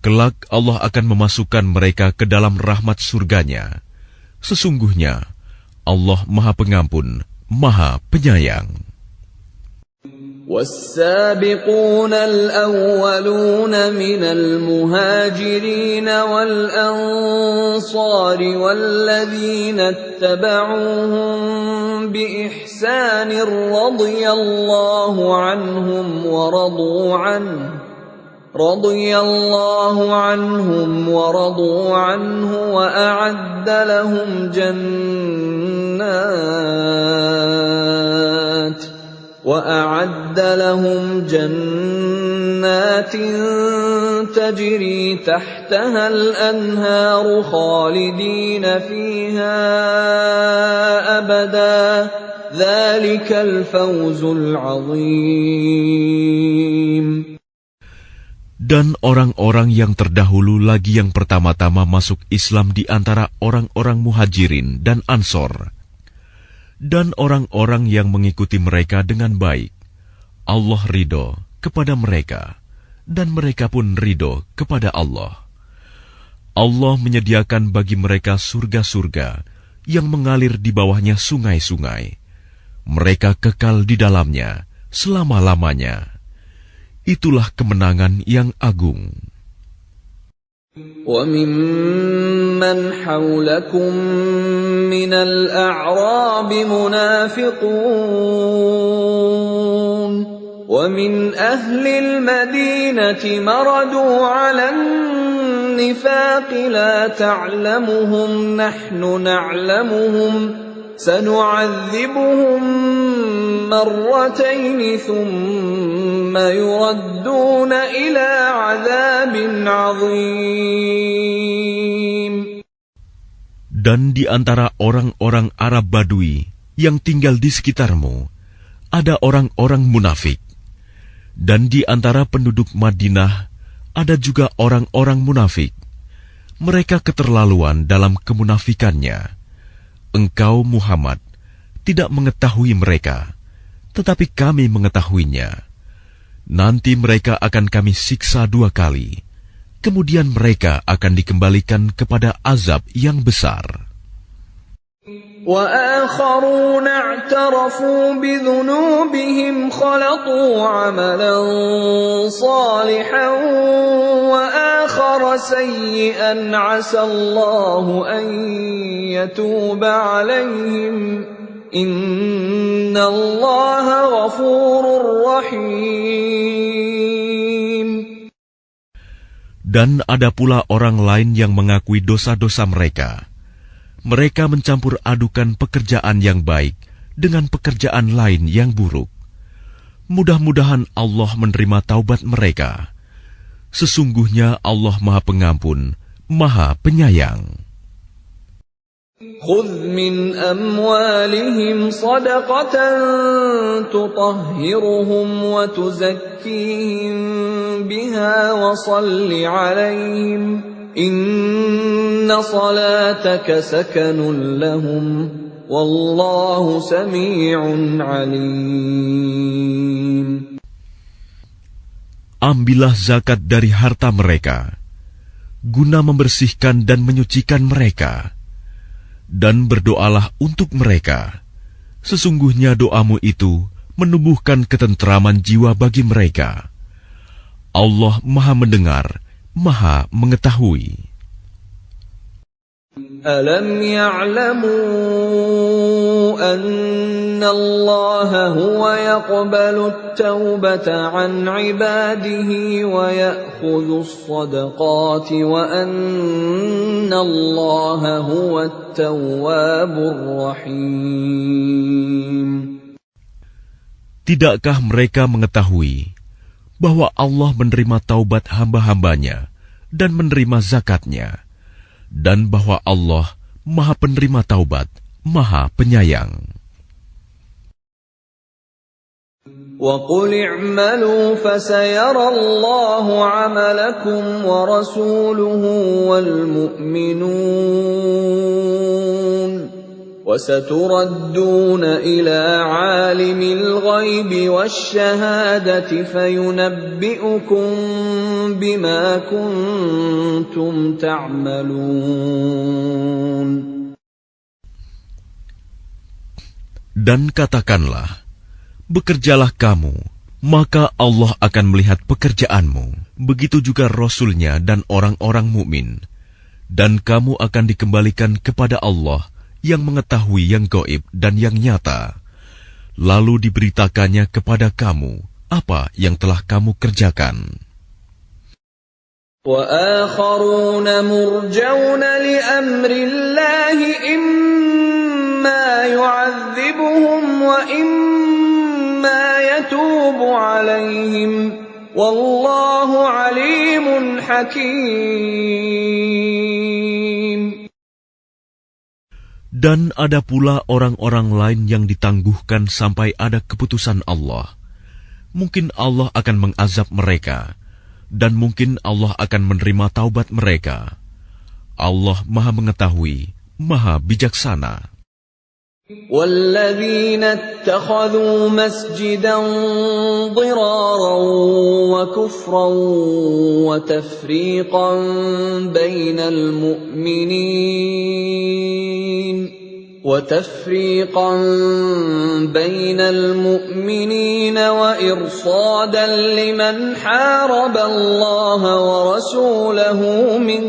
Kelak Allah akan memasukkan mereka ke dalam rahmat surganya. Sesungguhnya Allah Maha Pengampun, Maha Penyayang. والسابقون الأولون من المهاجرين والأنصار والذين اتبعوهم بإحسان رضي الله عنهم ورضوا عنه وأعد لهم جنات تجري تحتها الأنهار خالدين فيها أبدا ذلك الفوز العظيم. Dan orang-orang yang terdahulu lagi yang pertama-tama masuk Islam di antara orang-orang Muhajirin dan Ansor, dan orang-orang yang mengikuti mereka dengan baik, Allah ridho kepada mereka, dan mereka pun ridho kepada Allah. Allah menyediakan bagi mereka surga-surga yang mengalir di bawahnya sungai-sungai. Mereka kekal di dalamnya selama-lamanya. Itulah kemenangan yang agung. وَمِمَّنْ حَوْلَكُمْ مِنَ الْأَعْرَابِ مُنَافِقُونَ وَمِنْ أَهْلِ الْمَدِينَةِ مَرَدُوا عَلَى النِّفَاقِ لَا تَعْلَمُهُمْ نَحْنُ نَعْلَمُهُمْ سَنُعَذِّبُهُمْ مرتين ثم يردون إلى عذاب عظيم. Dan di antara orang-orang Arab Badui yang tinggal di sekitarmu, ada orang-orang munafik. Dan di antara penduduk Madinah, ada juga orang-orang munafik. Mereka keterlaluan dalam kemunafikannya. Engkau, Muhammad, tidak mengetahui mereka, tetapi kami mengetahuinya. Nanti mereka akan kami siksa 2 kali. Kemudian mereka akan dikembalikan kepada azab yang besar. وَآخَرُونَ اعْتَرَفُوا بِذُنُوبِهِمْ خَلَطُوا عَمَلًا صَالِحًا وَآخَرَ سَيِّئًا عَسَى اللَّهُ أَن يَتُوبَ عَلَيْهِمْ إِنَّ اللَّهَ غَفُورٌ رَّحِيمٌ. Dan ada pula orang lain yang mengakui dosa-dosa mereka. Mereka mencampur adukan pekerjaan yang baik dengan pekerjaan lain yang buruk. Mudah-mudahan Allah menerima taubat mereka. Sesungguhnya Allah Maha Pengampun, Maha Penyayang. خُذْ مِنْ أَمْوَالِهِمْ صَدَقَةً تُطَهِّرُهُمْ وَتُزَكِّيهِمْ بِهَا وَصَلِّ عَلَيْهِمْ إِنَّ صَلَاتَكَ سَكَنٌ لَهُمْ وَاللَّهُ سَمِيعٌ عَلِيمٌ. Ambillah zakat dari harta mereka, guna membersihkan dan menyucikan mereka. Dan berdoalah untuk mereka. Sesungguhnya doamu itu menumbuhkan ketentraman jiwa bagi mereka. Allah Maha Mendengar, Maha Mengetahui. أَلَمْ يَعْلَمُوا أَنَّ اللَّهَ هُوَ يَقْبَلُ التَّوْبَةَ عَنْ عِبَادِهِ وَيَأْخُذُ الصَّدَقَاتِ وَأَنَّ اللَّهَ هُوَ التَّوَّابُ الرَّحِيمُ. Tidakkah mereka mengetahui bahwa Allah menerima taubat hamba-hambanya dan menerima zakatnya, dan bahwa Allah Maha Penerima Taubat, Maha Penyayang. وَقُلِ اعْمَلُوا فَسَيَرَى اللَّهُ عَمَلَكُمْ وَرَسُولُهُ وَالْمُؤْمِنُونَ وَسَتُرَدُّونَ إِلَى عَالِمِ الْغَيْبِ وَالشَّهَادَةِ فَيُنَبِّئُكُم بِمَا كُنتُمْ تَعْمَلُونَ. Dan katakanlah, bekerjalah kamu, maka Allah akan melihat pekerjaanmu. Begitu juga Rasul-Nya dan orang-orang mukmin. Dan kamu akan dikembalikan kepada Allah yang mengetahui yang gaib dan yang nyata. Lalu diberitakannya kepada kamu apa yang telah kamu kerjakan. وَآخَرُونَ مُرْجَوْنَ لِأَمْرِ اللَّهِ إِمَّا يُعَذِّبُهُمْ وَإِمَّا يَتُوبُ عَلَيْهِمْ وَاللَّهُ عَلِيمٌ حَكِيمٌ. Dan ada pula orang-orang lain yang ditangguhkan sampai ada keputusan Allah. Mungkin Allah akan mengazab mereka, dan mungkin Allah akan menerima taubat mereka. Allah Maha Mengetahui, Maha Bijaksana. وَالَّذِينَ اتَّخَذُوا مَسْجِدًا ضِرَارًا وَكُفْرًا وَتَفْرِيقًا بَيْنَ الْمُؤْمِنِينَ وَإِرْصَادًا لِمَنْ حَارَبَ اللَّهَ وَرَسُولَهُ مِنْ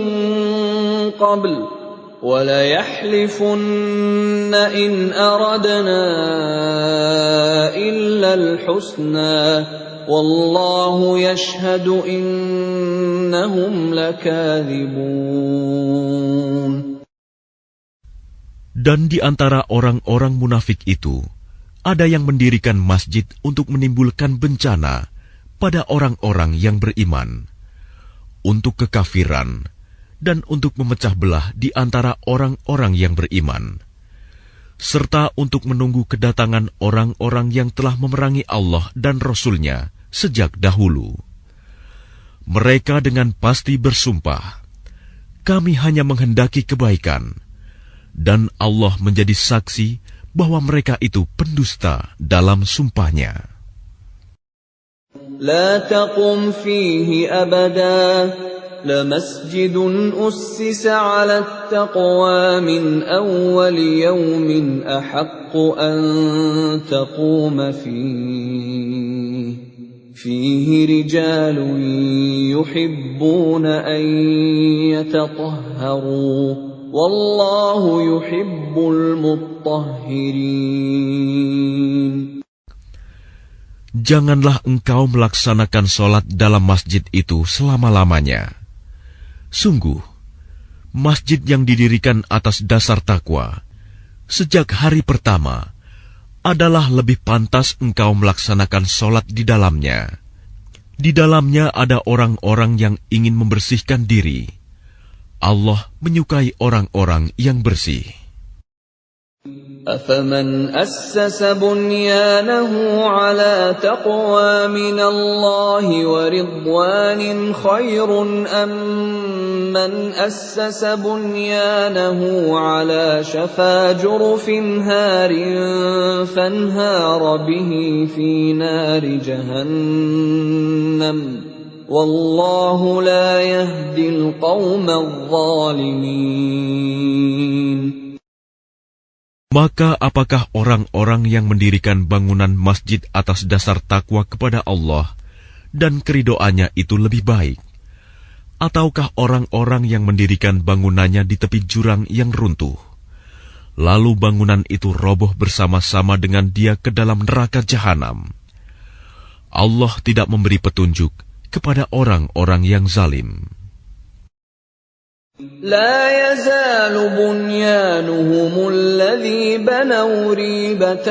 قَبْلُ وَلَيَحْلِفُنَّ إِنْ أَرَدْنَا إِلَّا الْحُسْنَى وَاللَّهُ يَشْهَدُ إِنَّهُمْ لَكَاذِبُونَ. Dan di antara orang-orang munafik itu, ada yang mendirikan masjid untuk menimbulkan bencana pada orang-orang yang beriman, untuk kekafiran, dan untuk memecah belah di antara orang-orang yang beriman, serta untuk menunggu kedatangan orang-orang yang telah memerangi Allah dan Rasul-Nya sejak dahulu. Mereka dengan pasti bersumpah, kami hanya menghendaki kebaikan, dan Allah menjadi saksi bahwa mereka itu pendusta dalam sumpahnya. لا تقم فيه أبدا لمسجد أسس على التقوى من أول يوم أحق أن تقوم فيه رجال يحبون أن يتطهروا والله يحب المطهرين. Janganlah engkau melaksanakan sholat dalam masjid itu selama-lamanya. Sungguh, masjid yang didirikan atas dasar takwa sejak hari pertama adalah lebih pantas engkau melaksanakan sholat di dalamnya. Di dalamnya ada orang-orang yang ingin membersihkan diri. Allah menyukai orang-orang yang bersih. أَفَمَنْ أَسَّسَ بُنْيَانَهُ عَلَى تَقْوَى مِنَ اللَّهِ وَرِضْوَانٍ خَيْرٌ أَمْ مَنْ أَسَّسَ بُنْيَانَهُ عَلَى شَفَا جُرُفٍ هَارٍ فَانْهَارَ بِهِ فِي نَارِ جَهَنَّمَ وَاللَّهُ لَا يَهْدِي الْقَوْمَ الظَّالِمِينَ. Maka apakah orang-orang yang mendirikan bangunan masjid atas dasar takwa kepada Allah dan keridoannya itu lebih baik? Ataukah orang-orang yang mendirikan bangunannya di tepi jurang yang runtuh, lalu bangunan itu roboh bersama-sama dengan dia ke dalam neraka jahanam? Allah tidak memberi petunjuk kepada orang-orang yang zalim. لا يزال بنيانهم الذي بنوا ريبة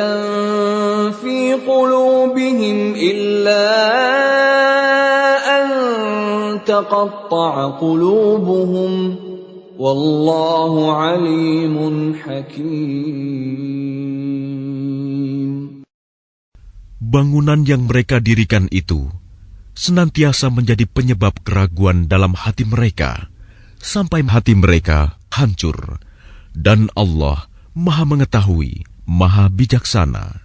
في قلوبهم إلا أن تقطع قلوبهم والله عليم حكيم. Bangunan yang mereka dirikan itu senantiasa menjadi penyebab keraguan dalam hati mereka, sampai hati mereka hancur, dan Allah Maha Mengetahui, Maha Bijaksana.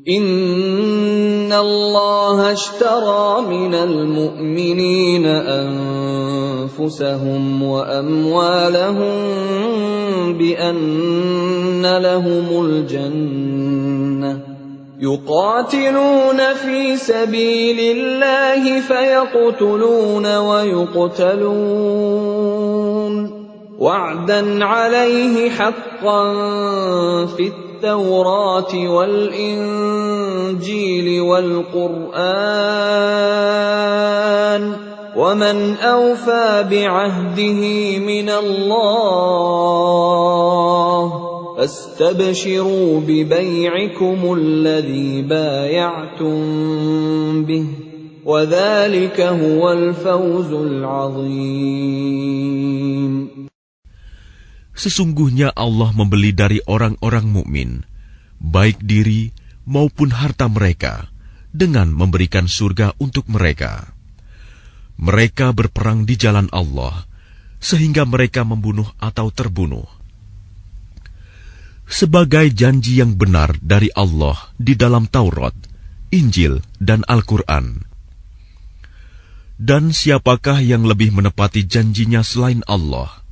Inna Allah ashtara minal mu'minina anfusahum wa amwalahum bi anna lahumul jannah يقاتلون في سبيل الله فيقتلون ويقتلون وعدا عليه حقا في التوراة والإنجيل والقرآن ومن أوفى بعهده من الله فاستبشروا ببيعكم الذي بايعتم به وذلك هو الفوز العظيم. Sesungguhnya Allah membeli dari orang-orang mukmin, baik diri maupun harta mereka, dengan memberikan surga untuk mereka. Mereka berperang di jalan Allah, sehingga mereka membunuh atau terbunuh. Sebagai janji yang benar dari Allah di dalam Taurat, Injil, dan Al-Quran. Dan siapakah yang lebih menepati janjinya selain Allah?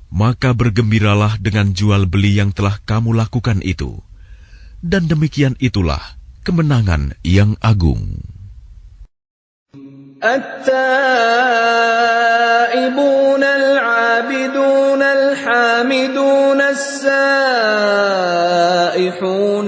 Maka bergembiralah dengan jual beli yang telah kamu lakukan itu. Dan demikian itulah kemenangan yang agung. التائبون العابدون الحامدون السائحون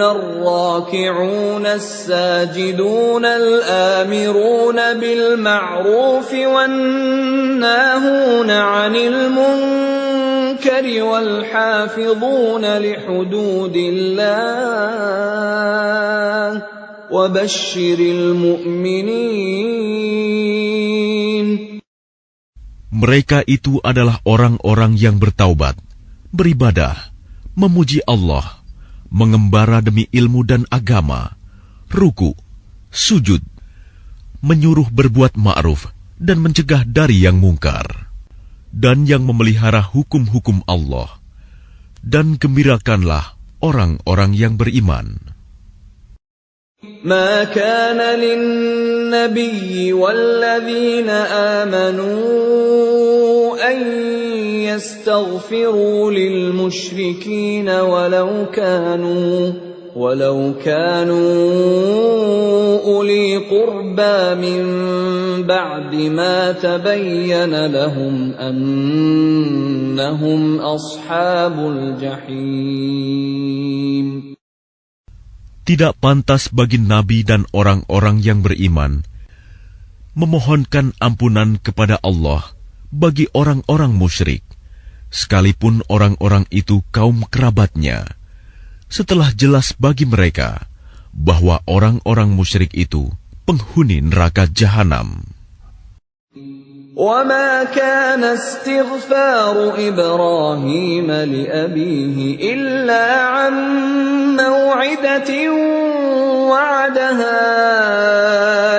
الراكعون الساجدون الآمرون بالمعروف والناهون عن المنكر والحافظون لحدود الله وبشر المؤمنين. Mereka itu adalah orang-orang yang bertaubat, beribadah, memuji Allah, mengembara demi ilmu dan agama, ruku, sujud, menyuruh berbuat ma'ruf dan mencegah dari yang mungkar, dan yang memelihara hukum-hukum Allah. Dan gembirakanlah orang-orang yang beriman. ما كان للنبي والذين آمنوا أن يستغفروا للمشركين ولو كانوا أولي قربى من بعد ما تبين لهم أنهم أصحاب الجحيم. Tidak pantas bagi Nabi dan orang-orang yang beriman memohonkan ampunan kepada Allah bagi orang-orang musyrik, sekalipun orang-orang itu kaum kerabatnya, setelah jelas bagi mereka bahwa orang-orang musyrik itu penghuni neraka jahanam. وَمَا كَانَ اسْتِغْفَارُ إِبْرَاهِيمَ لِأَبِيهِ إِلَّا عَن مَّوْعِدَةٍ وَعَدَهَا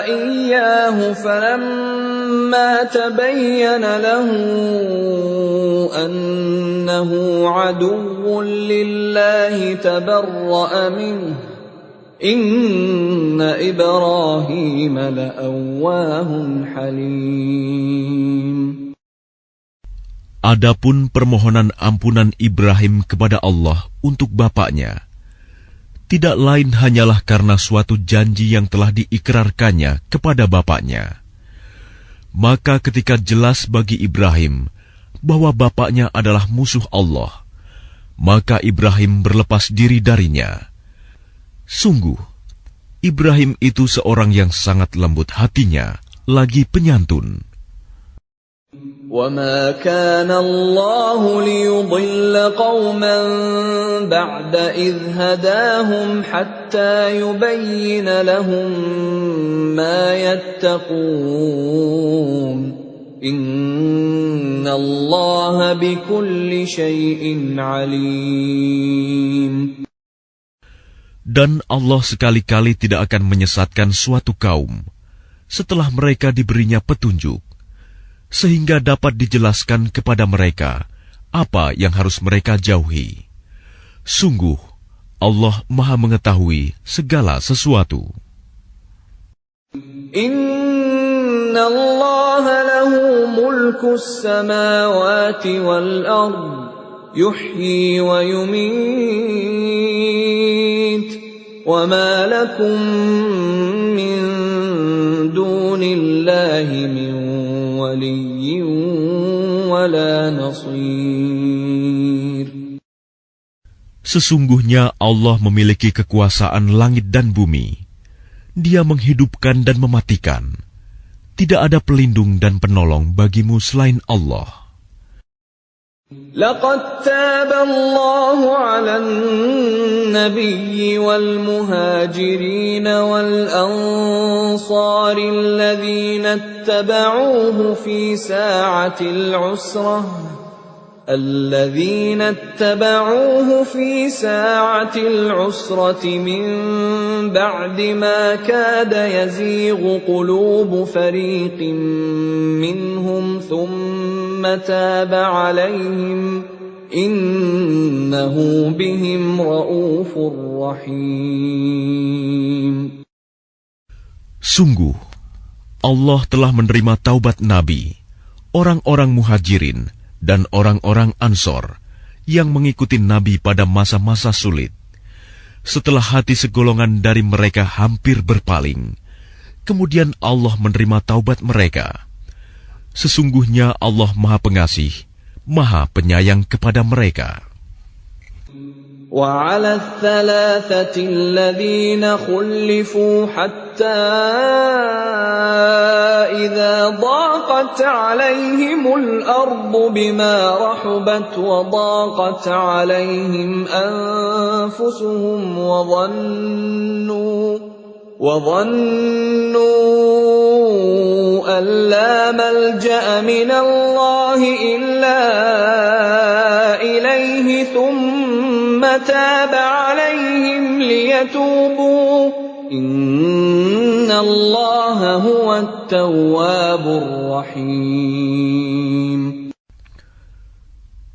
إِيَّاهُ فَلَمَّا تَبَيَّنَ لَهُ أَنَّهُ عَدُوٌّ لِّلَّهِ تَبَرَّأَ مِنْهُ Inna Ibrahim la'awwahun halim. Adapun permohonan ampunan Ibrahim kepada Allah untuk bapaknya, tidak lain hanyalah karena suatu janji yang telah diikrarkannya kepada bapaknya. Maka ketika jelas bagi Ibrahim bahwa bapaknya adalah musuh Allah, maka Ibrahim berlepas diri darinya. Sungguh, Ibrahim itu seorang yang sangat lembut hatinya, lagi penyantun. وَمَا كَانَ اللَّهُ لِيُضِلَّ قَوْمًا بَعْدَ إِذْ هَدَاهُمْ حَتَّى يُبَيِّنَ لَهُم مَّا يَتَّقُونَ إِنَّ اللَّهَ بِكُلِّ شَيْءٍ عَلِيمٌ. Dan Allah sekali-kali tidak akan menyesatkan suatu kaum setelah mereka diberinya petunjuk, sehingga dapat dijelaskan kepada mereka apa yang harus mereka jauhi. Sungguh, Allah Maha Mengetahui segala sesuatu. Inna Allah lahu mulku samawati wal ard, yuhyi wa yumit, wa ma lakum min dunillahi min waliyyin wala nasir. Sesungguhnya Allah memiliki kekuasaan langit dan bumi. Dia menghidupkan dan mematikan. Tidak ada pelindung dan penolong bagimu selain Allah. لقد تاب الله على النبي والمهاجرين والأنصار الذين اتبعوه في ساعة العسرة من بعد ما كاد يزيغ قلوب فريق منهم ثم تاب عليهم إنه بهم رءوف رحيم. Sungguh, Allah telah menerima taubat Nabi, orang-orang Muhajirin, dan orang-orang Ansor yang mengikuti Nabi pada masa-masa sulit. Setelah hati segolongan dari mereka hampir berpaling, kemudian Allah menerima taubat mereka. Sesungguhnya Allah Maha Pengasih, Maha Penyayang kepada mereka. وعلى الثلاثة الذين خلفوا حتى إذا ضاقت عليهم الأرض بما رحبت وضاقت عليهم أنفسهم وظنوا أن لا ملجأ من الله إلا إليه ثم تاب عليهم ليتوبوا إن الله هو التواب الرحيم.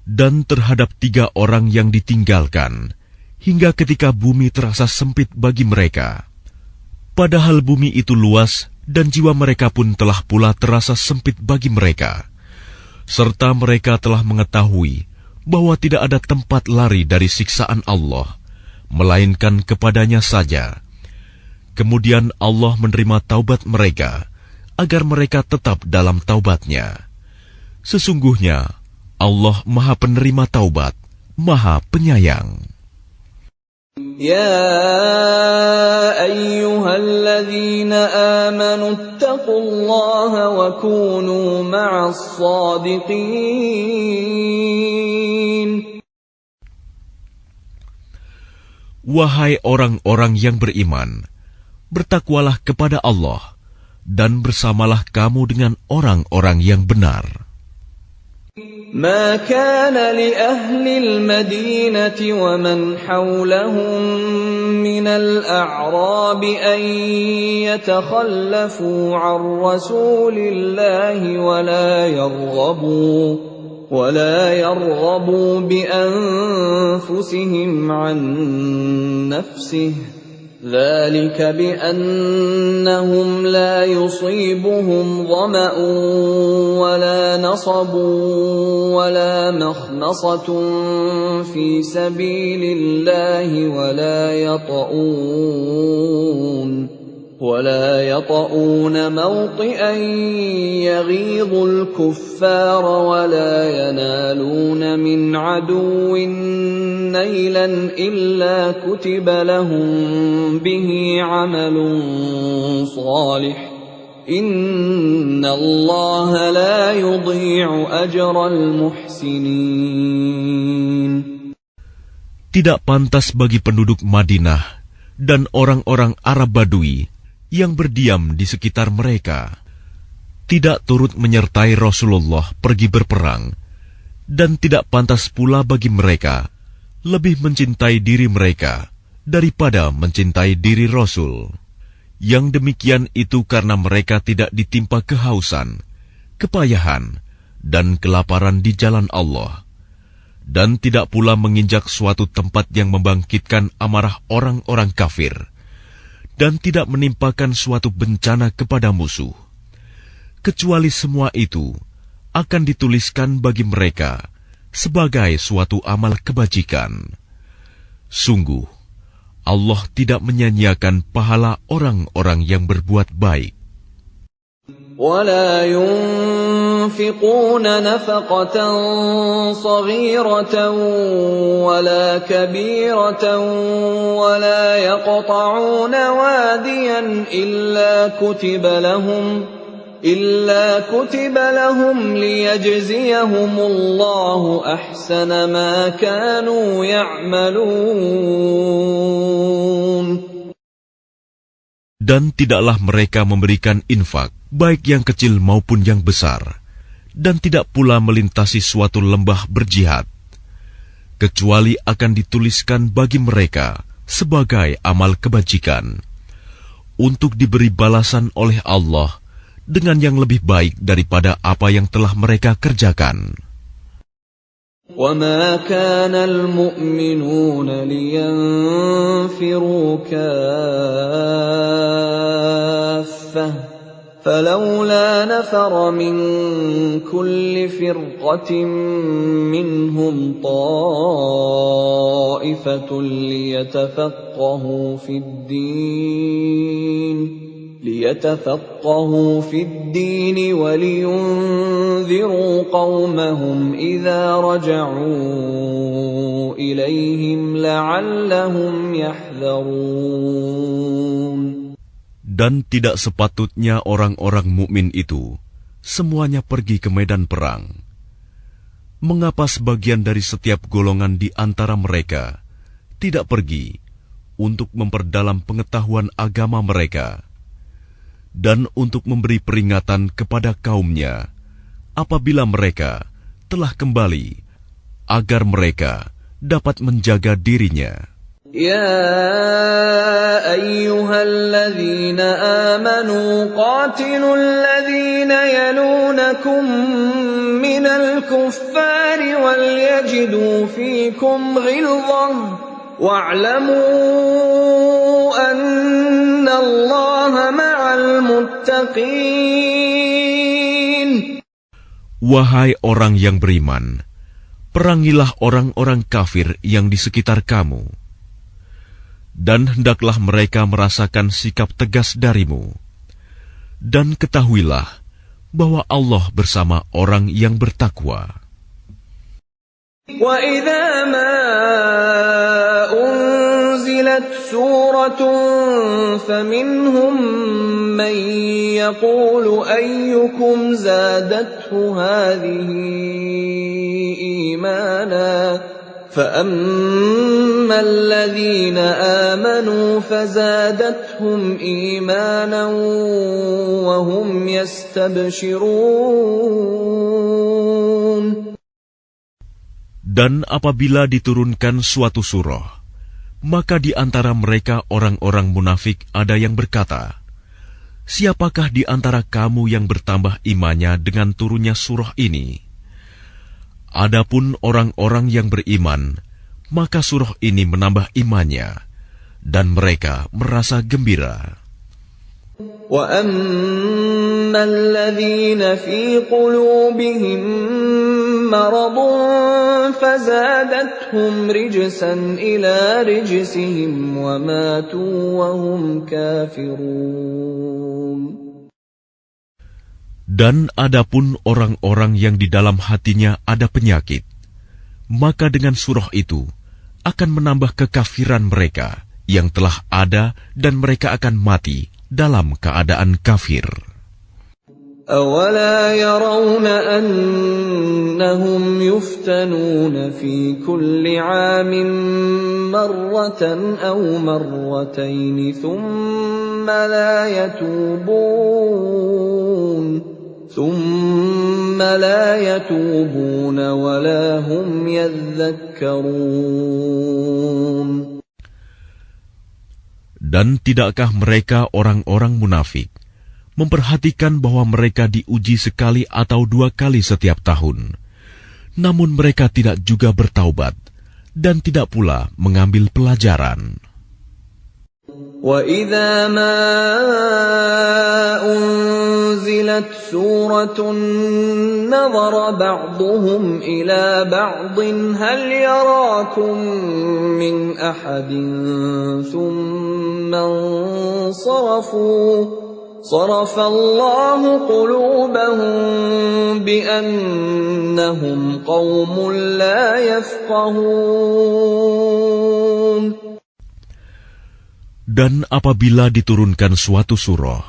Dan terhadap 3 orang yang ditinggalkan, hingga ketika bumi terasa sempit bagi mereka. Padahal bumi itu luas, dan jiwa mereka pun telah pula terasa sempit bagi mereka. Serta mereka telah mengetahui bahwa tidak ada tempat lari dari siksaan Allah, melainkan kepadanya saja. Kemudian Allah menerima taubat mereka, agar mereka tetap dalam taubatnya. Sesungguhnya Allah Maha Penerima Taubat, Maha Penyayang. يا أيها الذين آمنوا اتقوا الله وكونوا مع الصادقين. Wahai orang-orang yang beriman, bertakwalah kepada Allah, dan bersamalah kamu dengan orang-orang yang benar. ما كان لأهل المدينة ومن حولهم من الأعراب أن يتخلفوا عن رسول الله ولا يرغبوا بأنفسهم عن نفسه ذلك بأنهم لا يصيبهم ظمأ ولا نصب ولا مخمصة في سبيل الله ولا يطؤون موطئا يغيظ الكفار ولا ينالون من عدو نيلا إلا كتب لهم به عمل صالح إن الله لا يضيع أجر المحسنين. Tidak pantas bagi penduduk Madinah dan orang-orang Arab Badui yang berdiam di sekitar mereka, tidak turut menyertai Rasulullah pergi berperang, dan tidak pantas pula bagi mereka lebih mencintai diri mereka daripada mencintai diri Rasul. Yang demikian itu karena mereka tidak ditimpa kehausan, kepayahan, dan kelaparan di jalan Allah, dan tidak pula menginjak suatu tempat yang membangkitkan amarah orang-orang kafir, dan tidak menimpakan suatu bencana kepada musuh, kecuali semua itu akan dituliskan bagi mereka sebagai suatu amal kebajikan. Sungguh, Allah tidak menyanyiakan pahala orang-orang yang berbuat baik. ولا ينفقون نفقة صغيرة ولا كبيرة ولا يقطعون واديا إلا كتب لهم ليجزيهم الله أحسن ما كانوا يعملون. Dan tidaklah mereka memberikan infak, baik yang kecil maupun yang besar, dan tidak pula melintasi suatu lembah berjihad, kecuali akan dituliskan bagi mereka sebagai amal kebajikan, untuk diberi balasan oleh Allah dengan yang lebih baik daripada apa yang telah mereka kerjakan. وَمَا كَانَ الْمُؤْمِنُونَ لِيَنْفِرُوا كَافَّةً فَلَوْلَا نَفَرَ مِنْ كُلِّ فِرْقَةٍ مِّنْهُمْ طَائِفَةٌ ليتفقهوا في الدين ولينذروا قومهم إذا رجعوا إليهم لعلهم يحذرون. Dan tidak sepatutnya orang-orang mukmin itu semuanya pergi ke medan perang. Mengapa sebagian dari setiap golongan di antara mereka tidak pergi untuk memperdalam pengetahuan agama mereka, dan untuk memberi peringatan kepada kaumnya apabila mereka telah kembali, agar mereka dapat menjaga dirinya. Ya ayyuhalladzina amanu qatilul ladzina yalunakum minal kuffari wal yajidu fikum ghilzah wa'lamu anna Allaha ma'al muttaqin. Wahai orang yang beriman, perangilah orang-orang kafir yang di sekitar kamu, dan hendaklah mereka merasakan sikap tegas darimu. Dan ketahuilah bahwa Allah bersama orang yang bertakwa. وَإِذَا مَا أُنْزِلَتْ سُورَةٌ فَمِنْهُمْ مَنْ يَقُولُ أَيُّكُمْ زَادَتْهُ هَذِهِ إِيمَانًا فَأَمَّا الَّذِينَ آمَنُوا فَزَادَتْهُمْ إِيمَانًا وَهُمْ يَسْتَبْشِرُونَ. Dan apabila diturunkan suatu surah, maka di antara mereka orang-orang munafik ada yang berkata, "Siapakah di antara kamu yang bertambah imannya dengan turunnya surah ini?" Adapun orang-orang yang beriman, maka surah ini menambah imannya, dan mereka merasa gembira. وَأَمَّا الَّذِينَ فِي قُلُوبِهِم مرض فزادتهم رجسا إلى رجسهم وماتوا وهم كافرون. Dan adapun orang-orang yang di dalam hatinya ada penyakit, maka dengan surah itu akan menambah kekafiran mereka yang telah ada dan mereka akan mati dalam keadaan kafir. أَوَلَا يَرَوْنَ أَنَّهُمْ يُفْتَنُونَ فِي كُلِّ عَامٍ مَرَّةً أَوْ مَرَّتَيْنِ ثُمَّ لَا يَتُوبُونَ وَلَا هُمْ يَذَّكَّرُونَ. Dan tidakkah mereka orang-orang munafik memperhatikan bahwa mereka diuji sekali atau 2 kali setiap tahun, namun mereka tidak juga bertaubat dan tidak pula mengambil pelajaran. وَإِذَا مَا أُنْزِلَتْ سُورَةٌ نَظَرَ بَعْضُهُمْ إِلَى بَعْضٍ هَلْ يَرَاكُمْ مِنْ أَحَدٍ ثُمَّ انصَرَفُوا صَرَفَ اللَّهُ قُلُوبَهُمْ بِأَنَّهُمْ قَوْمٌ لَا يَفْقَهُونَ. Dan apabila diturunkan suatu surah,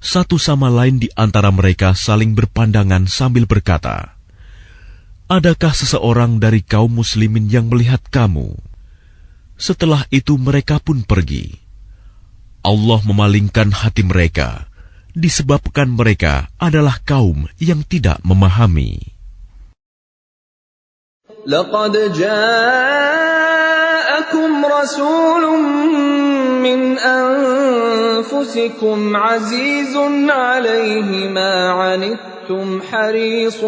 satu sama lain di antara mereka saling berpandangan sambil berkata, "Adakah seseorang dari kaum muslimin yang melihat kamu?" Setelah itu mereka pun pergi. Allah memalingkan hati mereka, disebabkan mereka adalah kaum yang tidak memahami. لَقَدْ جَاءَكُمْ رَسُولٌ مِّنْ أَنفُسِكُمْ عَزِيزٌ عَلَيْهِ مَا عَنِتُّمْ حَرِيصٌ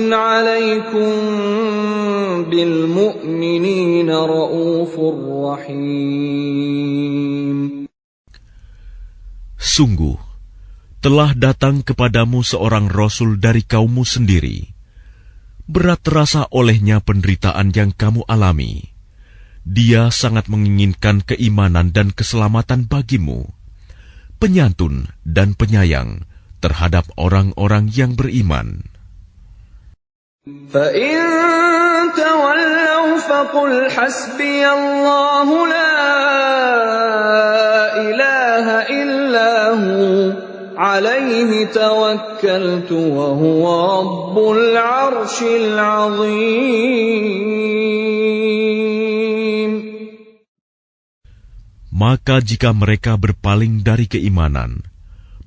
عَلَيْكُمْ بِالْمُؤْمِنِينَ رَءُوفٌ رَحِيمٌ. Sungguh, telah datang kepadamu seorang Rasul dari kaummu sendiri. Berat terasa olehnya penderitaan yang kamu alami. Dia sangat menginginkan keimanan dan keselamatan bagimu, penyantun dan penyayang terhadap orang-orang yang beriman. فَإِن تَوَلَّوْا فَقُلْ حَسْبِيَ اللَّهُ لَا إِلَٰهَ إِلَّا هُوَ عَلَيْهِ تَوَكَّلْتُ وَهُوَ رَبُّ الْعَرْشِ الْعَظِيمِ. Maka jika mereka berpaling dari keimanan,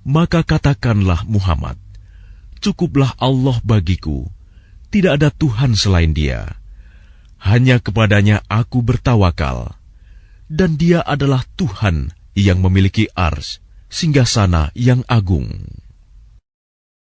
maka katakanlah Muhammad, "Cukuplah Allah bagiku, tidak ada Tuhan selain Dia. Hanya kepadanya aku bertawakal, dan Dia adalah Tuhan yang memiliki arsy, singgasana yang agung."